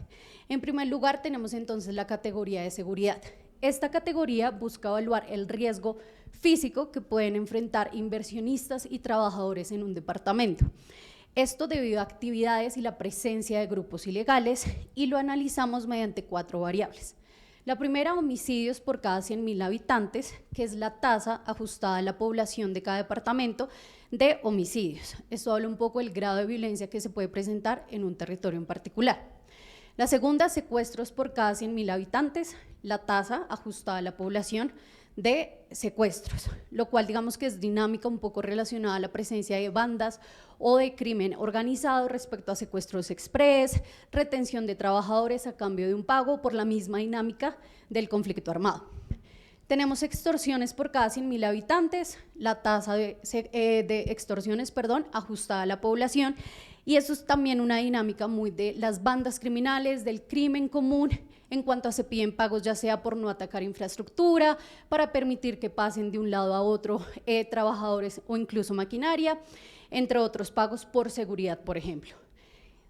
En primer lugar tenemos entonces la categoría de seguridad. Esta categoría busca evaluar el riesgo físico que pueden enfrentar inversionistas y trabajadores en un departamento. Esto debido a actividades y la presencia de grupos ilegales, y lo analizamos mediante 4 variables. La primera, homicidios por cada 100.000 habitantes, que es la tasa ajustada a la población de cada departamento de homicidios. Esto habla un poco del grado de violencia que se puede presentar en un territorio en particular. La segunda, secuestros por cada 100.000 habitantes, la tasa ajustada a la población de secuestros, lo cual digamos que es dinámica un poco relacionada a la presencia de bandas o de crimen organizado respecto a secuestros express, retención de trabajadores a cambio de un pago por la misma dinámica del conflicto armado. Tenemos extorsiones por cada 100.000 habitantes, la tasa de extorsiones, ajustada a la población, y eso es también una dinámica muy de las bandas criminales, del crimen común, en cuanto a se piden pagos ya sea por no atacar infraestructura, para permitir que pasen de un lado a otro trabajadores o incluso maquinaria, entre otros pagos por seguridad, por ejemplo.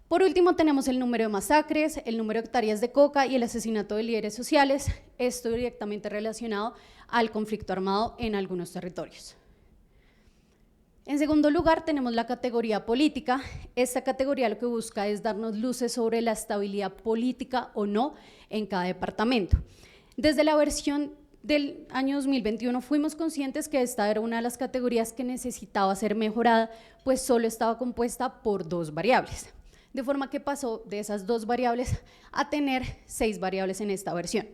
Por último, tenemos el número de masacres, el número de hectáreas de coca y el asesinato de líderes sociales, esto directamente relacionado al conflicto armado en algunos territorios. En segundo lugar, tenemos la categoría política. Esta categoría lo que busca es darnos luces sobre la estabilidad política o no en cada departamento. Desde la versión del año 2021 fuimos conscientes que esta era una de las categorías que necesitaba ser mejorada, pues solo estaba compuesta por 2 variables. De forma que pasó de esas 2 variables a tener 6 variables en esta versión.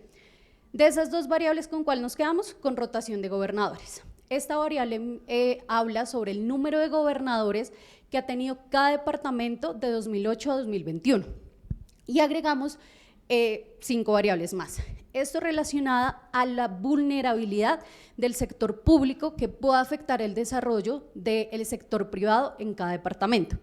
De esas 2 variables, ¿con cuál nos quedamos? Con rotación de gobernadores. Esta variable habla sobre el número de gobernadores que ha tenido cada departamento de 2008 a 2021. Y agregamos 5 variables más. Esto relacionada a la vulnerabilidad del sector público que pueda afectar el desarrollo del sector privado en cada departamento.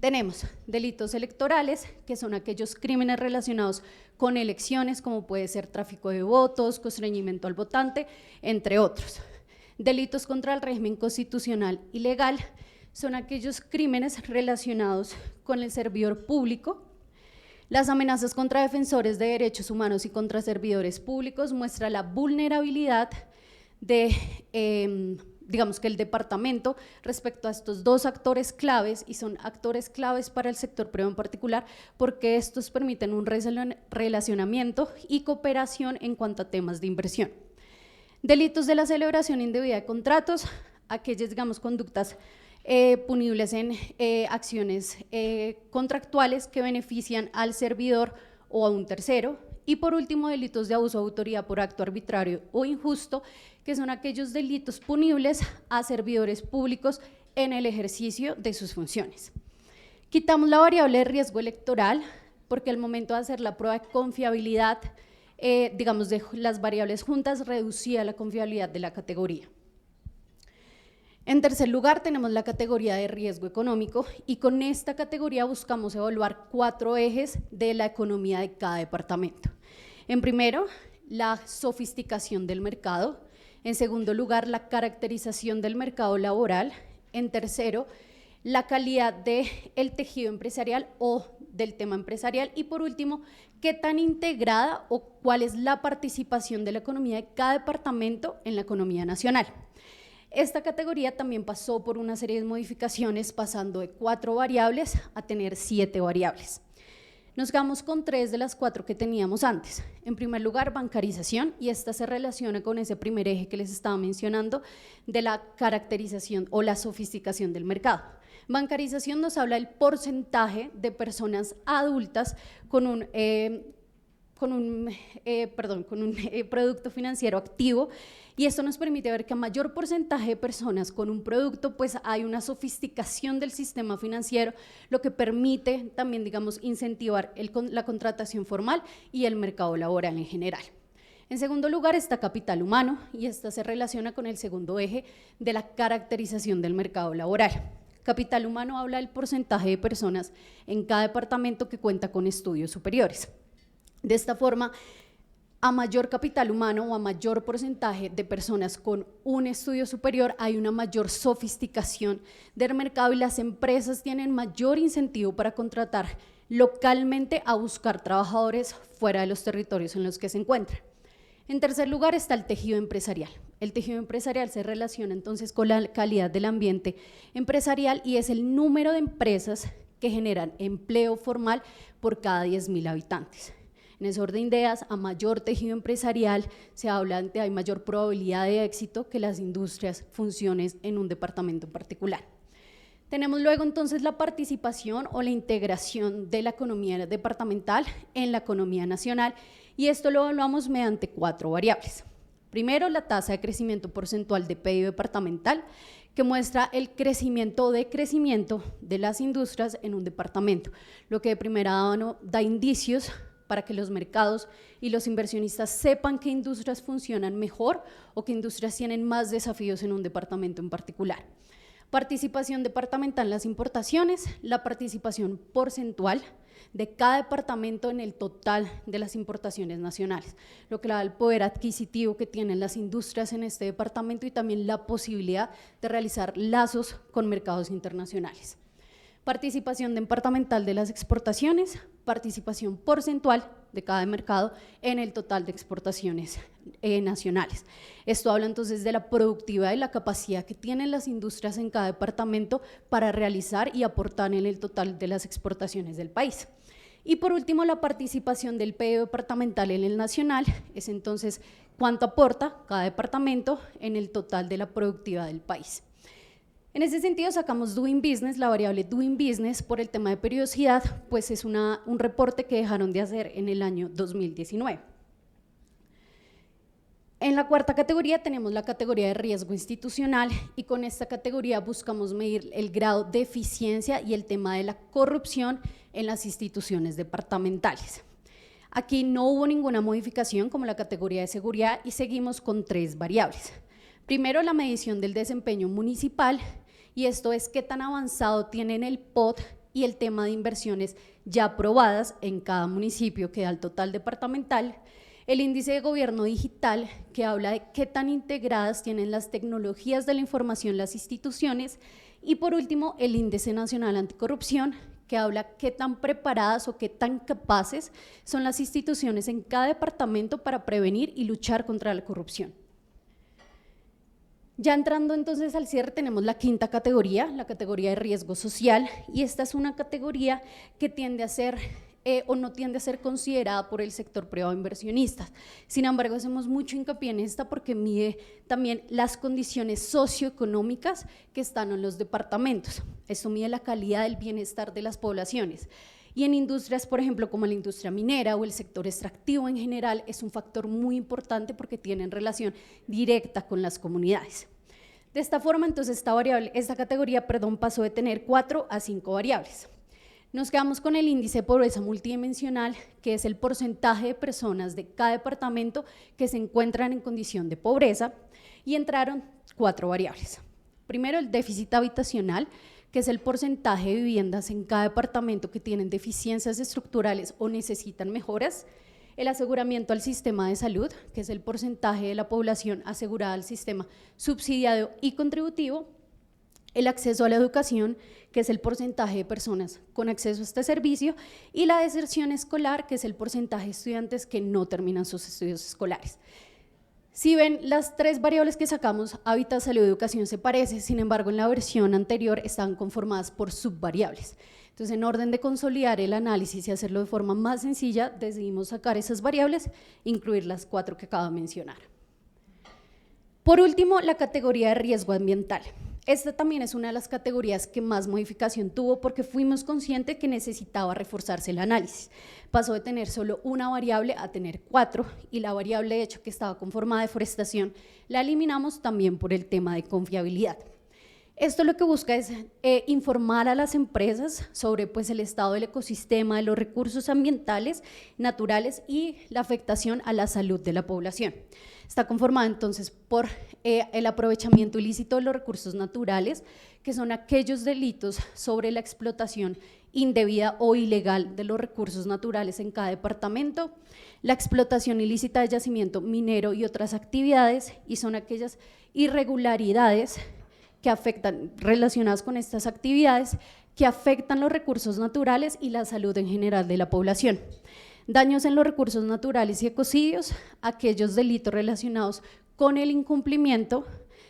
Tenemos delitos electorales, que son aquellos crímenes relacionados con elecciones, como puede ser tráfico de votos, constreñimiento al votante, entre otros. Delitos contra el régimen constitucional y legal son aquellos crímenes relacionados con el servidor público. Las amenazas contra defensores de derechos humanos y contra servidores públicos muestra la vulnerabilidad de, digamos que el departamento respecto a estos 2 actores claves, y son actores claves para el sector privado en particular, porque estos permiten un relacionamiento y cooperación en cuanto a temas de inversión. Delitos de la celebración indebida de contratos, aquellas, digamos, conductas punibles en acciones contractuales que benefician al servidor o a un tercero. Y por último, delitos de abuso de autoridad por acto arbitrario o injusto, que son aquellos delitos punibles a servidores públicos en el ejercicio de sus funciones. Quitamos la variable de riesgo electoral, porque al momento de hacer la prueba de confiabilidad, digamos, de las variables juntas, reducía la confiabilidad de la categoría. En tercer lugar, tenemos la categoría de riesgo económico, y con esta categoría buscamos evaluar 4 ejes de la economía de cada departamento. En primero, la sofisticación del mercado. En segundo lugar, la caracterización del mercado laboral. En tercero, la calidad del tejido empresarial o del tema empresarial, y por último, qué tan integrada o cuál es la participación de la economía de cada departamento en la economía nacional. Esta categoría también pasó por una serie de modificaciones, pasando de 4 variables a tener 7 variables. Nos quedamos con 3 de las 4 que teníamos antes. En primer lugar, bancarización, y esta se relaciona con ese primer eje que les estaba mencionando de la caracterización o la sofisticación del mercado. Bancarización nos habla del porcentaje de personas adultas con un producto financiero activo, y esto nos permite ver que a mayor porcentaje de personas con un producto, pues hay una sofisticación del sistema financiero, lo que permite también, digamos, incentivar la contratación formal y el mercado laboral en general. En segundo lugar está capital humano, y esta se relaciona con el segundo eje de la caracterización del mercado laboral. Capital humano habla del porcentaje de personas en cada departamento que cuenta con estudios superiores. De esta forma, a mayor capital humano o a mayor porcentaje de personas con un estudio superior, hay una mayor sofisticación del mercado, y las empresas tienen mayor incentivo para contratar localmente a buscar trabajadores fuera de los territorios en los que se encuentran. En tercer lugar está el tejido empresarial. El tejido empresarial se relaciona entonces con la calidad del ambiente empresarial, y es el número de empresas que generan empleo formal por cada 10.000 habitantes. En ese orden de ideas, a mayor tejido empresarial se habla de hay mayor probabilidad de éxito que las industrias funcionen en un departamento en particular. Tenemos luego entonces la participación o la integración de la economía departamental en la economía nacional, y esto lo evaluamos mediante 4 variables. Primero, la tasa de crecimiento porcentual de PIB departamental, que muestra el crecimiento o decrecimiento de las industrias en un departamento, lo que de primera mano da indicios para que los mercados y los inversionistas sepan qué industrias funcionan mejor o qué industrias tienen más desafíos en un departamento en particular. Participación departamental en las importaciones, la participación porcentual de cada departamento en el total de las importaciones nacionales, lo que da el poder adquisitivo que tienen las industrias en este departamento y también la posibilidad de realizar lazos con mercados internacionales. Participación departamental de las exportaciones, participación porcentual de cada mercado en el total de exportaciones nacionales. Esto habla entonces de la productividad y la capacidad que tienen las industrias en cada departamento para realizar y aportar en el total de las exportaciones del país. Y por último, la participación del PIB departamental en el nacional es entonces cuánto aporta cada departamento en el total de la productividad del país. En ese sentido sacamos Doing Business, la variable Doing Business por el tema de periodicidad, pues es un reporte que dejaron de hacer en el año 2019. En la cuarta categoría tenemos la categoría de riesgo institucional y con esta categoría buscamos medir el grado de eficiencia y el tema de la corrupción en las instituciones departamentales. Aquí no hubo ninguna modificación como la categoría de seguridad y seguimos con 3 variables. Primero, la medición del desempeño municipal, y esto es qué tan avanzado tienen el POT y el tema de inversiones ya aprobadas en cada municipio que da el total departamental. El índice de gobierno digital, que habla de qué tan integradas tienen las tecnologías de la información las instituciones. Y por último, el índice nacional anticorrupción, que habla qué tan preparadas o qué tan capaces son las instituciones en cada departamento para prevenir y luchar contra la corrupción. Ya entrando entonces al cierre tenemos la quinta categoría, la categoría de riesgo social, y esta es una categoría que tiende a ser o no tiende a ser considerada por el sector privado de inversionistas. Sin embargo, hacemos mucho hincapié en esta porque mide también las condiciones socioeconómicas que están en los departamentos. Esto mide la calidad del bienestar de las poblaciones. Y en industrias, por ejemplo, como la industria minera o el sector extractivo en general, es un factor muy importante porque tienen relación directa con las comunidades. De esta forma, entonces, esta categoría pasó de tener 4 a 5 variables. Nos quedamos con el índice de pobreza multidimensional, que es el porcentaje de personas de cada departamento que se encuentran en condición de pobreza, y entraron 4 variables. Primero, el déficit habitacional, que es el porcentaje de viviendas en cada departamento que tienen deficiencias estructurales o necesitan mejoras. El aseguramiento al sistema de salud, que es el porcentaje de la población asegurada al sistema subsidiado y contributivo. El acceso a la educación, que es el porcentaje de personas con acceso a este servicio, y la deserción escolar, que es el porcentaje de estudiantes que no terminan sus estudios escolares. Si ven, las 3 variables que sacamos, hábitat, salud y educación, se parecen, sin embargo, en la versión anterior están conformadas por subvariables. Entonces, en orden de consolidar el análisis y hacerlo de forma más sencilla, decidimos sacar esas variables e incluir las 4 que acabo de mencionar. Por último, la categoría de riesgo ambiental. Esta también es una de las categorías que más modificación tuvo porque fuimos conscientes que necesitaba reforzarse el análisis. Pasó de tener solo una variable a tener 4 y la variable de hecho que estaba conformada de deforestación la eliminamos también por el tema de confiabilidad. Esto lo que busca es informar a las empresas sobre el estado del ecosistema, de los recursos ambientales, naturales y la afectación a la salud de la población. Está conformada entonces por el aprovechamiento ilícito de los recursos naturales, que son aquellos delitos sobre la explotación indebida o ilegal de los recursos naturales en cada departamento, la explotación ilícita de yacimiento minero y otras actividades, y son aquellas irregularidades que afectan, relacionadas con estas actividades, que afectan los recursos naturales y la salud en general de la población. Daños en los recursos naturales y ecocidios, aquellos delitos relacionados con el incumplimiento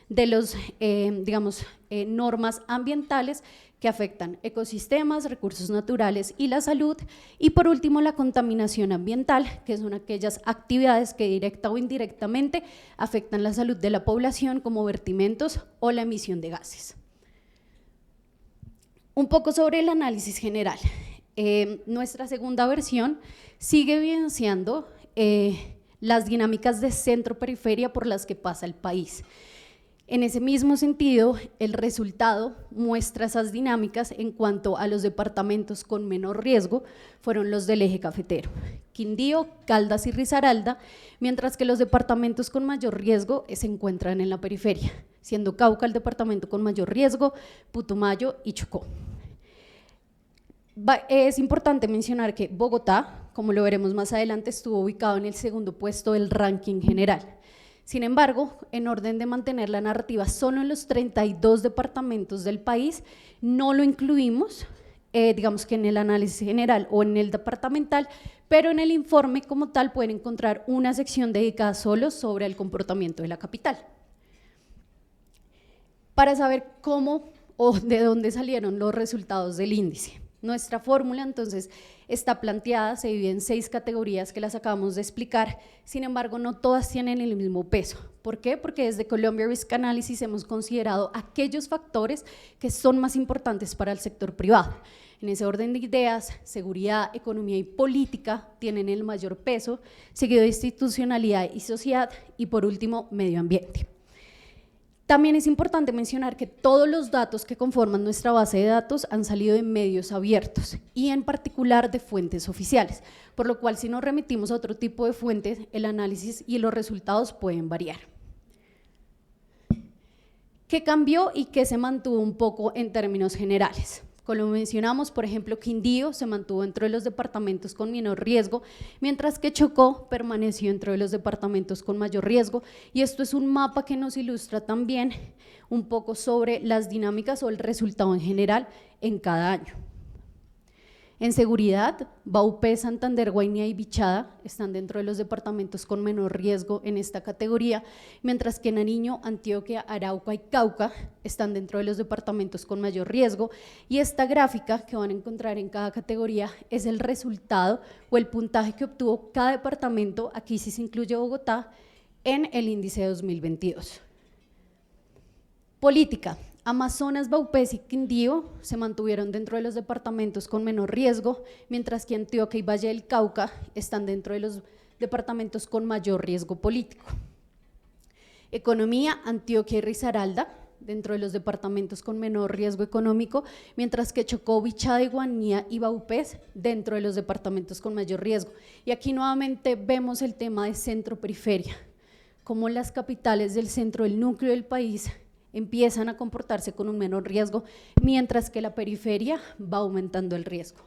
de los, normas ambientales que afectan ecosistemas, recursos naturales y la salud. Y por último, la contaminación ambiental, que son aquellas actividades que directa o indirectamente afectan la salud de la población, como vertimientos o la emisión de gases. Un poco sobre el análisis general. Nuestra segunda versión sigue evidenciando las dinámicas de centro-periferia por las que pasa el país. En ese mismo sentido, el resultado muestra esas dinámicas en cuanto a los departamentos con menor riesgo, fueron los del eje cafetero, Quindío, Caldas y Risaralda, mientras que los departamentos con mayor riesgo se encuentran en la periferia, siendo Cauca el departamento con mayor riesgo, Putumayo y Chocó. Es importante mencionar que Bogotá, como lo veremos más adelante, estuvo ubicado en el segundo puesto del ranking general. Sin embargo, en orden de mantener la narrativa solo en los 32 departamentos del país, no lo incluimos, digamos que en el análisis general o en el departamental, pero en el informe como tal pueden encontrar una sección dedicada solo sobre el comportamiento de la capital. Para saber cómo o de dónde salieron los resultados del índice. Nuestra fórmula entonces está planteada, se divide en 6 categorías que las acabamos de explicar, sin embargo no todas tienen el mismo peso. ¿Por qué? Porque desde Colombia Risk Analysis hemos considerado aquellos factores que son más importantes para el sector privado. En ese orden de ideas, seguridad, economía y política tienen el mayor peso, seguido de institucionalidad y sociedad y por último medio ambiente. También es importante mencionar que todos los datos que conforman nuestra base de datos han salido de medios abiertos y en particular de fuentes oficiales, por lo cual si nos remitimos a otro tipo de fuentes, el análisis y los resultados pueden variar. ¿Qué cambió y qué se mantuvo un poco en términos generales? Como mencionamos, por ejemplo, Quindío se mantuvo dentro de los departamentos con menor riesgo, mientras que Chocó permaneció dentro de los departamentos con mayor riesgo, y esto es un mapa que nos ilustra también un poco sobre las dinámicas o el resultado en general en cada año. En seguridad, Baupé, Santander, Guainía y Bichada están dentro de los departamentos con menor riesgo en esta categoría, mientras que Nariño, Antioquia, Arauca y Cauca están dentro de los departamentos con mayor riesgo, y esta gráfica que van a encontrar en cada categoría es el resultado o el puntaje que obtuvo cada departamento, aquí sí se incluye Bogotá, en el índice de 2022. Política. Amazonas, Baupés y Quindío se mantuvieron dentro de los departamentos con menor riesgo, mientras que Antioquia y Valle del Cauca están dentro de los departamentos con mayor riesgo político. Economía, Antioquia y Risaralda dentro de los departamentos con menor riesgo económico, mientras que Chocó, Bichada, Guanía y Baupés dentro de los departamentos con mayor riesgo. Y aquí nuevamente vemos el tema de centro-periferia, como las capitales del centro del núcleo del país empiezan a comportarse con un menor riesgo, mientras que la periferia va aumentando el riesgo.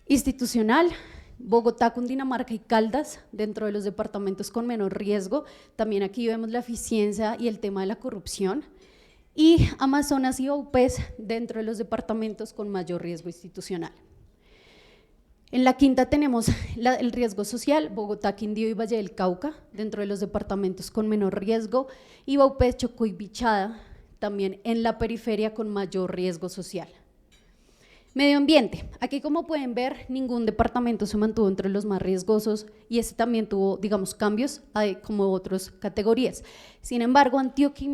Institucional, Bogotá, Cundinamarca y Caldas dentro de los departamentos con menor riesgo, también aquí vemos la eficiencia y el tema de la corrupción, y Amazonas y Baupés dentro de los departamentos con mayor riesgo institucional. En la quinta tenemos el riesgo social, Bogotá, Quindío y Valle del Cauca, dentro de los departamentos con menor riesgo, y Baupés, Chocó y Bichada, también en la periferia con mayor riesgo social. Medio ambiente, aquí como pueden ver, ningún departamento se mantuvo entre los más riesgosos y este también tuvo, digamos, cambios como otras categorías. Sin embargo, Antioquia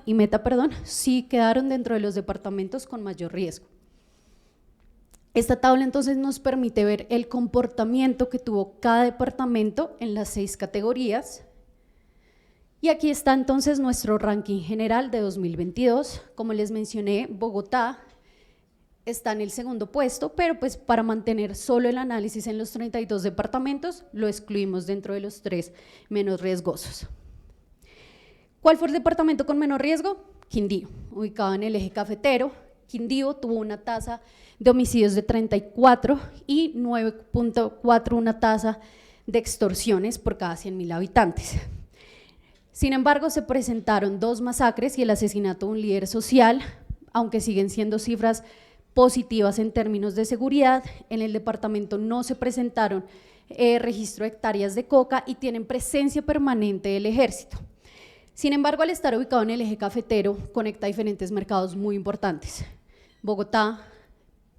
y Meta, sí quedaron dentro de los departamentos con mayor riesgo. Esta tabla entonces nos permite ver el comportamiento que tuvo cada departamento en las 6 categorías. Y aquí está entonces nuestro ranking general de 2022. Como les mencioné, Bogotá está en el segundo puesto, pero pues para mantener solo el análisis en los 32 departamentos, lo excluimos dentro de los 3 menos riesgosos. ¿Cuál fue el departamento con menor riesgo? Quindío, ubicado en el eje cafetero. Quindío tuvo una tasa de homicidios de 34 y 9.4 una tasa de extorsiones por cada 100.000 habitantes. Sin embargo, se presentaron 2 masacres y el asesinato de un líder social, aunque siguen siendo cifras positivas en términos de seguridad. En el departamento no se presentaron registro de hectáreas de coca y tienen presencia permanente del ejército. Sin embargo, al estar ubicado en el eje cafetero, conecta diferentes mercados muy importantes: Bogotá,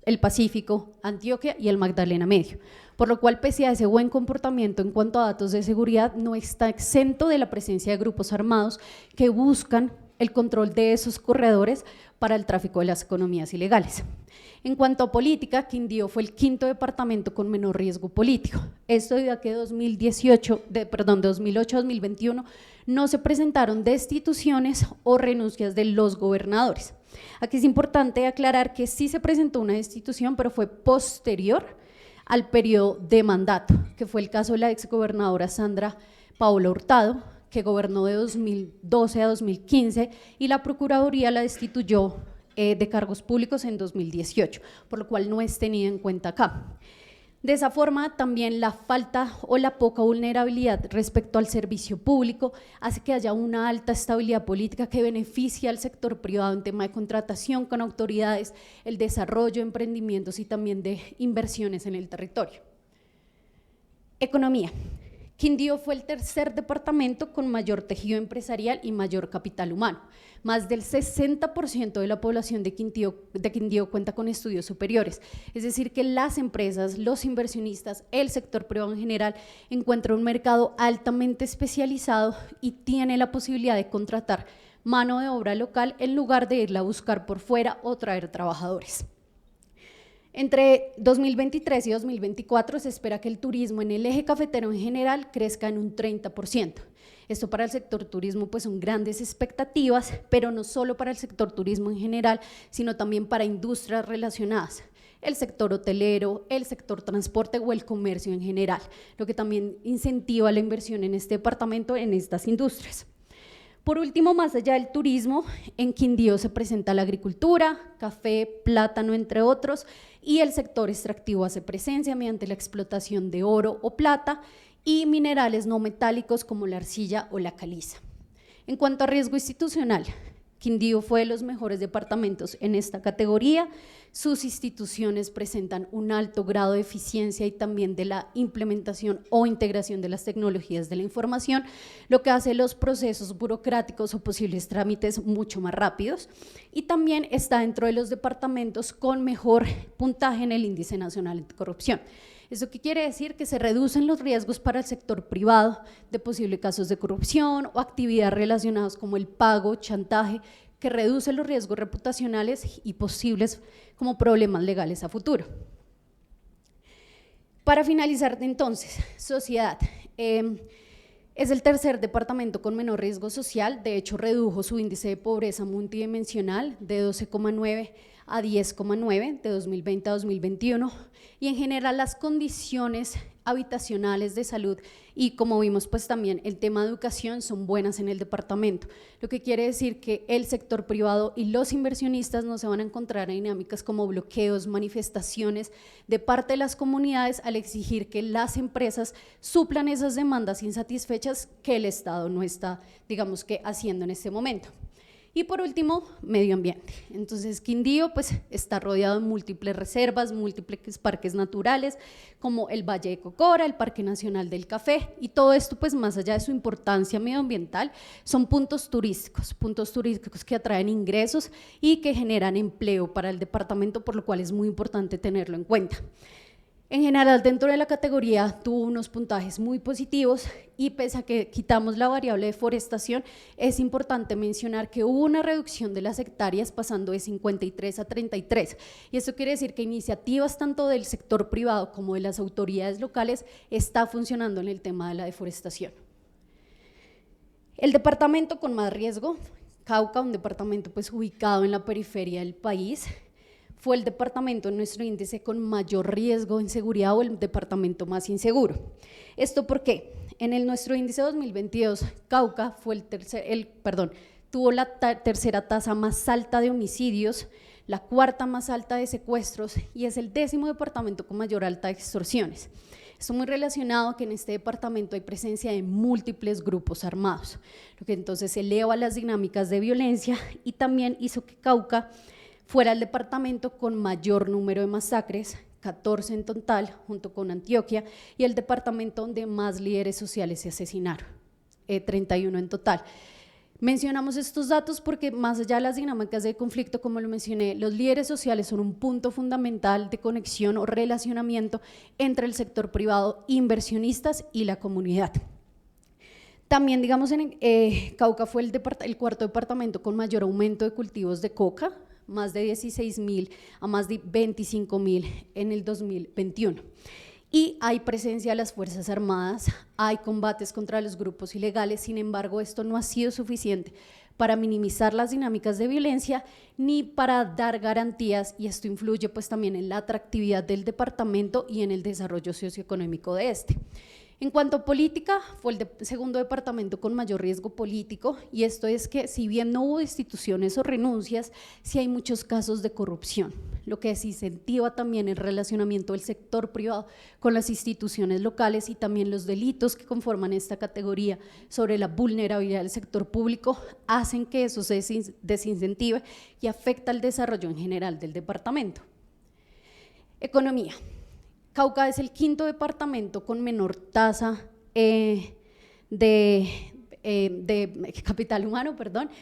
el Pacífico, Antioquia y el Magdalena Medio, por lo cual pese a ese buen comportamiento en cuanto a datos de seguridad, no está exento de la presencia de grupos armados que buscan el control de esos corredores para el tráfico de las economías ilegales. En cuanto a política, Quindío fue el 5º departamento con menor riesgo político. Esto debido a que de 2008 a 2021 no se presentaron destituciones o renuncias de los gobernadores. Aquí es importante aclarar que sí se presentó una destitución, pero fue posterior al periodo de mandato, que fue el caso de la exgobernadora Sandra Paola Hurtado, que gobernó de 2012 a 2015 y la Procuraduría la destituyó de cargos públicos en 2018, por lo cual no es tenida en cuenta acá. De esa forma, también la falta o la poca vulnerabilidad respecto al servicio público hace que haya una alta estabilidad política que beneficia al sector privado en tema de contratación con autoridades, el desarrollo de emprendimientos y también de inversiones en el territorio. Economía. Quindío fue el 3er departamento con mayor tejido empresarial y mayor capital humano. Más del 60% de la población de Quindío cuenta con estudios superiores, es decir que las empresas, los inversionistas, el sector privado en general encuentran un mercado altamente especializado y tiene la posibilidad de contratar mano de obra local en lugar de irla a buscar por fuera o traer trabajadores. Entre 2023 y 2024 se espera que el turismo en el eje cafetero en general crezca en un 30%. Esto para el sector turismo pues son grandes expectativas, pero no solo para el sector turismo en general, sino también para industrias relacionadas, el sector hotelero, el sector transporte o el comercio en general, lo que también incentiva la inversión en este departamento en estas industrias. Por último, más allá del turismo, en Quindío se presenta la agricultura, café, plátano, entre otros, y el sector extractivo hace presencia mediante la explotación de oro o plata y minerales no metálicos como la arcilla o la caliza. En cuanto a riesgo institucional, Quindío fue de los mejores departamentos en esta categoría. Sus instituciones presentan un alto grado de eficiencia y también de la implementación o integración de las tecnologías de la información, lo que hace los procesos burocráticos o posibles trámites mucho más rápidos, y también está dentro de los departamentos con mejor puntaje en el Índice Nacional Anticorrupción. ¿Eso qué quiere decir? Que se reducen los riesgos para el sector privado de posibles casos de corrupción o actividades relacionadas como el pago, chantaje, que reduce los riesgos reputacionales y posibles como problemas legales a futuro. Para finalizar entonces, sociedad. Es el 3er departamento con menor riesgo social, de hecho redujo su índice de pobreza multidimensional de 12,9 a 10,9 de 2020 a 2021, y en general las condiciones habitacionales de salud y, como vimos, pues también el tema de educación son buenas en el departamento, lo que quiere decir que el sector privado y los inversionistas no se van a encontrar en dinámicas como bloqueos, manifestaciones de parte de las comunidades al exigir que las empresas suplan esas demandas insatisfechas que el Estado no está, digamos que, haciendo en este momento. Y por último, medio ambiente. Entonces Quindío pues está rodeado de múltiples reservas, múltiples parques naturales como el Valle de Cocora, el Parque Nacional del Café, y todo esto pues más allá de su importancia medioambiental son puntos turísticos que atraen ingresos y que generan empleo para el departamento, por lo cual es muy importante tenerlo en cuenta. En general, dentro de la categoría tuvo unos puntajes muy positivos y pese a que quitamos la variable de deforestación, es importante mencionar que hubo una reducción de las hectáreas pasando de 53 a 33, y eso quiere decir que iniciativas tanto del sector privado como de las autoridades locales está funcionando en el tema de la deforestación. El departamento con más riesgo, Cauca, un departamento pues ubicado en la periferia del país, fue el departamento en nuestro índice con mayor riesgo de inseguridad o el departamento más inseguro. ¿Esto por qué? En nuestro índice 2022, Cauca fue tuvo la tercera tasa más alta de homicidios, la cuarta más alta de secuestros y es el 10º departamento con mayor alta de extorsiones. Esto muy relacionado a que en este departamento hay presencia de múltiples grupos armados, lo que entonces eleva las dinámicas de violencia y también hizo que Cauca fuera el departamento con mayor número de masacres, 14 en total, junto con Antioquia, y el departamento donde más líderes sociales se asesinaron, 31 en total. Mencionamos estos datos porque más allá de las dinámicas de conflicto, como lo mencioné, los líderes sociales son un punto fundamental de conexión o relacionamiento entre el sector privado, inversionistas y la comunidad. También, digamos, Cauca fue el cuarto departamento con mayor aumento de cultivos de coca, más de 16.000 a más de 25.000 en el 2021. Y hay presencia de las Fuerzas Armadas, hay combates contra los grupos ilegales, sin embargo, esto no ha sido suficiente para minimizar las dinámicas de violencia ni para dar garantías, y esto influye pues también en la atractividad del departamento y en el desarrollo socioeconómico de este. En cuanto a política, fue el segundo departamento con mayor riesgo político, y esto es que si bien no hubo destituciones o renuncias, sí hay muchos casos de corrupción, lo que desincentiva también el relacionamiento del sector privado con las instituciones locales, y también los delitos que conforman esta categoría sobre la vulnerabilidad del sector público hacen que eso se desincentive y afecta el desarrollo en general del departamento. Economía. Cauca es el quinto departamento con menor tasa de capital humano,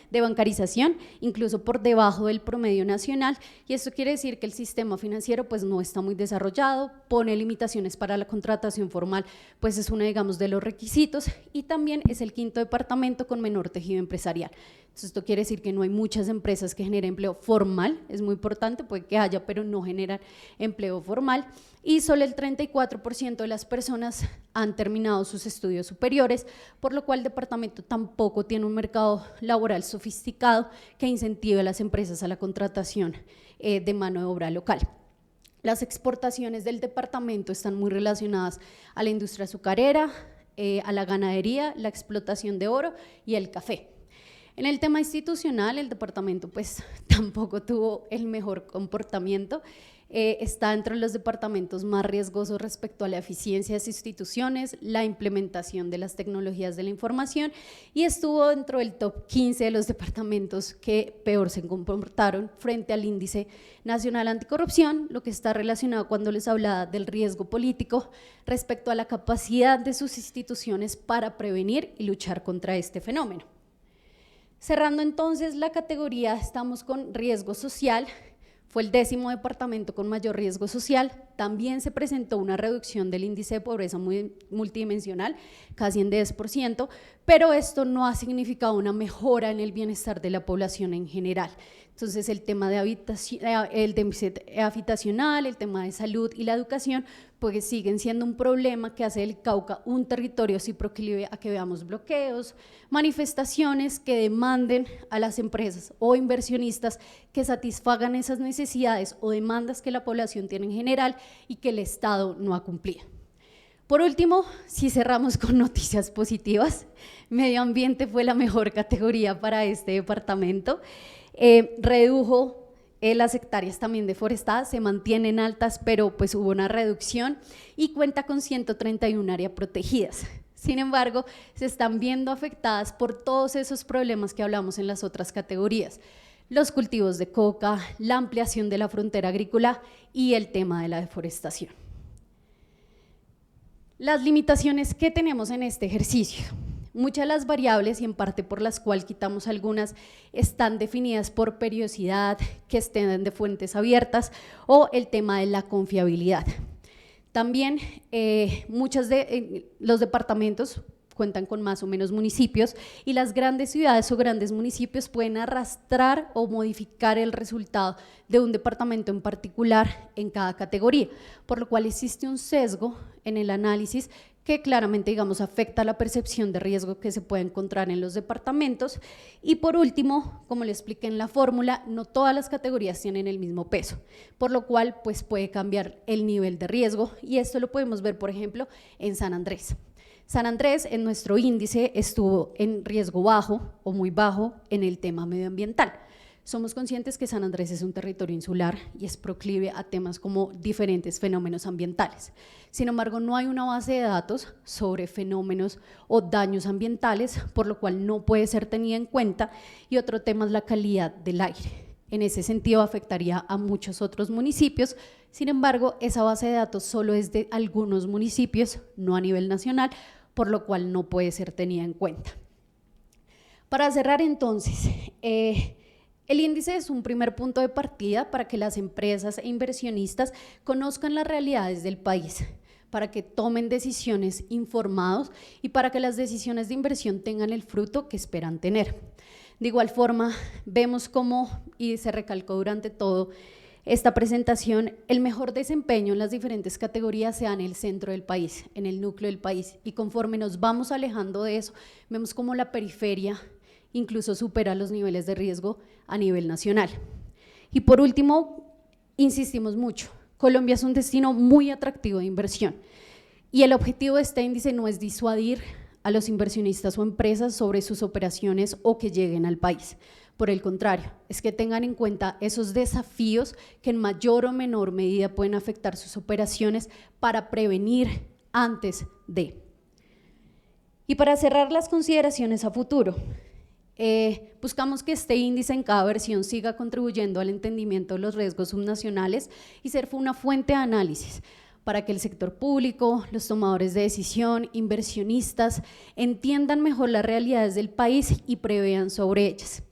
de bancarización, incluso por debajo del promedio nacional, y esto quiere decir que el sistema financiero pues no está muy desarrollado, pone limitaciones para la contratación formal, pues es uno, digamos, de los requisitos, y también es el quinto departamento con menor tejido empresarial. Entonces, esto quiere decir que no hay muchas empresas que generen empleo formal, es muy importante, puede que haya, pero no generan empleo formal, y solo el 34% de las personas han terminado sus estudios superiores, por lo cual el departamento tampoco tiene un mercado laboral sofisticado que incentive a las empresas a la contratación de mano de obra local. Las exportaciones del departamento están muy relacionadas a la industria azucarera, a la ganadería, la explotación de oro y el café. En el tema institucional, el departamento pues tampoco tuvo el mejor comportamiento, está entre los departamentos más riesgosos respecto a la eficiencia de las instituciones, la implementación de las tecnologías de la información, y estuvo dentro del top 15 de los departamentos que peor se comportaron frente al índice nacional anticorrupción, lo que está relacionado cuando les hablaba del riesgo político respecto a la capacidad de sus instituciones para prevenir y luchar contra este fenómeno. Cerrando entonces la categoría, estamos con riesgo social. Fue el 10º departamento con mayor riesgo social, también se presentó una reducción del índice de pobreza multidimensional, casi en 10%, pero esto no ha significado una mejora en el bienestar de la población en general. Entonces el tema de el déficit habitacional, el tema de salud y la educación, pues siguen siendo un problema que hace del Cauca un territorio así proclive a que veamos bloqueos, manifestaciones que demanden a las empresas o inversionistas que satisfagan esas necesidades o demandas que la población tiene en general y que el Estado no ha cumplido. Por último, si cerramos con noticias positivas, medio ambiente fue la mejor categoría para este departamento. Redujo las hectáreas también deforestadas, se mantienen altas, pero pues hubo una reducción, y cuenta con 131 áreas protegidas. Sin embargo, se están viendo afectadas por todos esos problemas que hablamos en las otras categorías: los cultivos de coca, la ampliación de la frontera agrícola y el tema de la deforestación. Las limitaciones que tenemos en este ejercicio. Muchas de las variables, y en parte por las cuales quitamos algunas, están definidas por periodicidad, que estén de fuentes abiertas, o el tema de la confiabilidad. También muchos de los departamentos cuentan con más o menos municipios, y las grandes ciudades o grandes municipios pueden arrastrar o modificar el resultado de un departamento en particular en cada categoría, por lo cual existe un sesgo en el análisis que claramente, digamos, afecta la percepción de riesgo que se puede encontrar en los departamentos. Y por último, como le expliqué en la fórmula, no todas las categorías tienen el mismo peso, por lo cual pues puede cambiar el nivel de riesgo, y esto lo podemos ver, por ejemplo, en San Andrés. San Andrés en nuestro índice estuvo en riesgo bajo o muy bajo en el tema medioambiental. Somos conscientes que San Andrés es un territorio insular y es proclive a temas como diferentes fenómenos ambientales. Sin embargo, no hay una base de datos sobre fenómenos o daños ambientales, por lo cual no puede ser tenida en cuenta, y otro tema es la calidad del aire. En ese sentido afectaría a muchos otros municipios. Sin embargo, esa base de datos solo es de algunos municipios, no a nivel nacional, por lo cual no puede ser tenida en cuenta. Para cerrar entonces, el índice es un primer punto de partida para que las empresas e inversionistas conozcan las realidades del país, para que tomen decisiones informados y para que las decisiones de inversión tengan el fruto que esperan tener. De igual forma, vemos cómo, y se recalcó durante todo esta presentación, el mejor desempeño en las diferentes categorías se da en el centro del país, en el núcleo del país, y conforme nos vamos alejando de eso, vemos cómo la periferia incluso supera los niveles de riesgo a nivel nacional. Y por último, insistimos mucho, Colombia es un destino muy atractivo de inversión y el objetivo de este índice no es disuadir a los inversionistas o empresas sobre sus operaciones o que lleguen al país. Por el contrario, es que tengan en cuenta esos desafíos que en mayor o menor medida pueden afectar sus operaciones para prevenir antes de. Y para cerrar las consideraciones a futuro, buscamos que este índice en cada versión siga contribuyendo al entendimiento de los riesgos subnacionales y ser una fuente de análisis para que el sector público, los tomadores de decisión, inversionistas, entiendan mejor las realidades del país y prevean sobre ellas.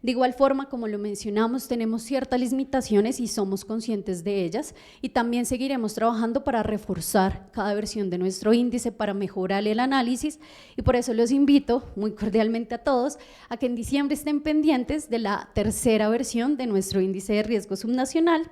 De igual forma, como lo mencionamos, tenemos ciertas limitaciones y somos conscientes de ellas y también seguiremos trabajando para reforzar cada versión de nuestro índice para mejorar el análisis y por eso los invito muy cordialmente a todos a que en diciembre estén pendientes de la tercera versión de nuestro índice de riesgo subnacional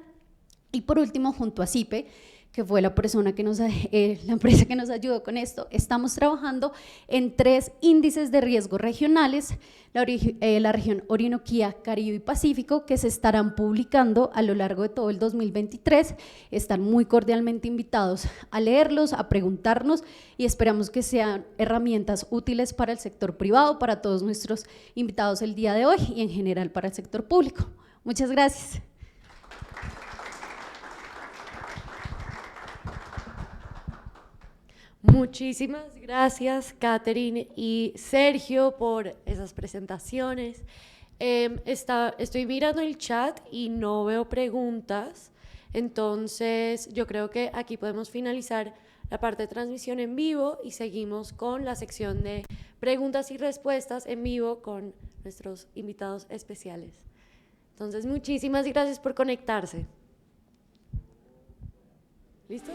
y por último, junto a CIPE, que fue la empresa que nos ayudó con esto, estamos trabajando en 3 índices de riesgo regionales, la región Orinoquía, Caribe y Pacífico, que se estarán publicando a lo largo de todo el 2023. Están muy cordialmente invitados a leerlos, a preguntarnos y esperamos que sean herramientas útiles para el sector privado, para todos nuestros invitados el día de hoy y en general para el sector público. Muchas gracias. Muchísimas gracias, Catherine y Sergio, por esas presentaciones. Estoy mirando el chat y no veo preguntas, entonces yo creo que aquí podemos finalizar la parte de transmisión en vivo y seguimos con la sección de preguntas y respuestas en vivo con nuestros invitados especiales. Entonces, muchísimas gracias por conectarse. ¿Listo?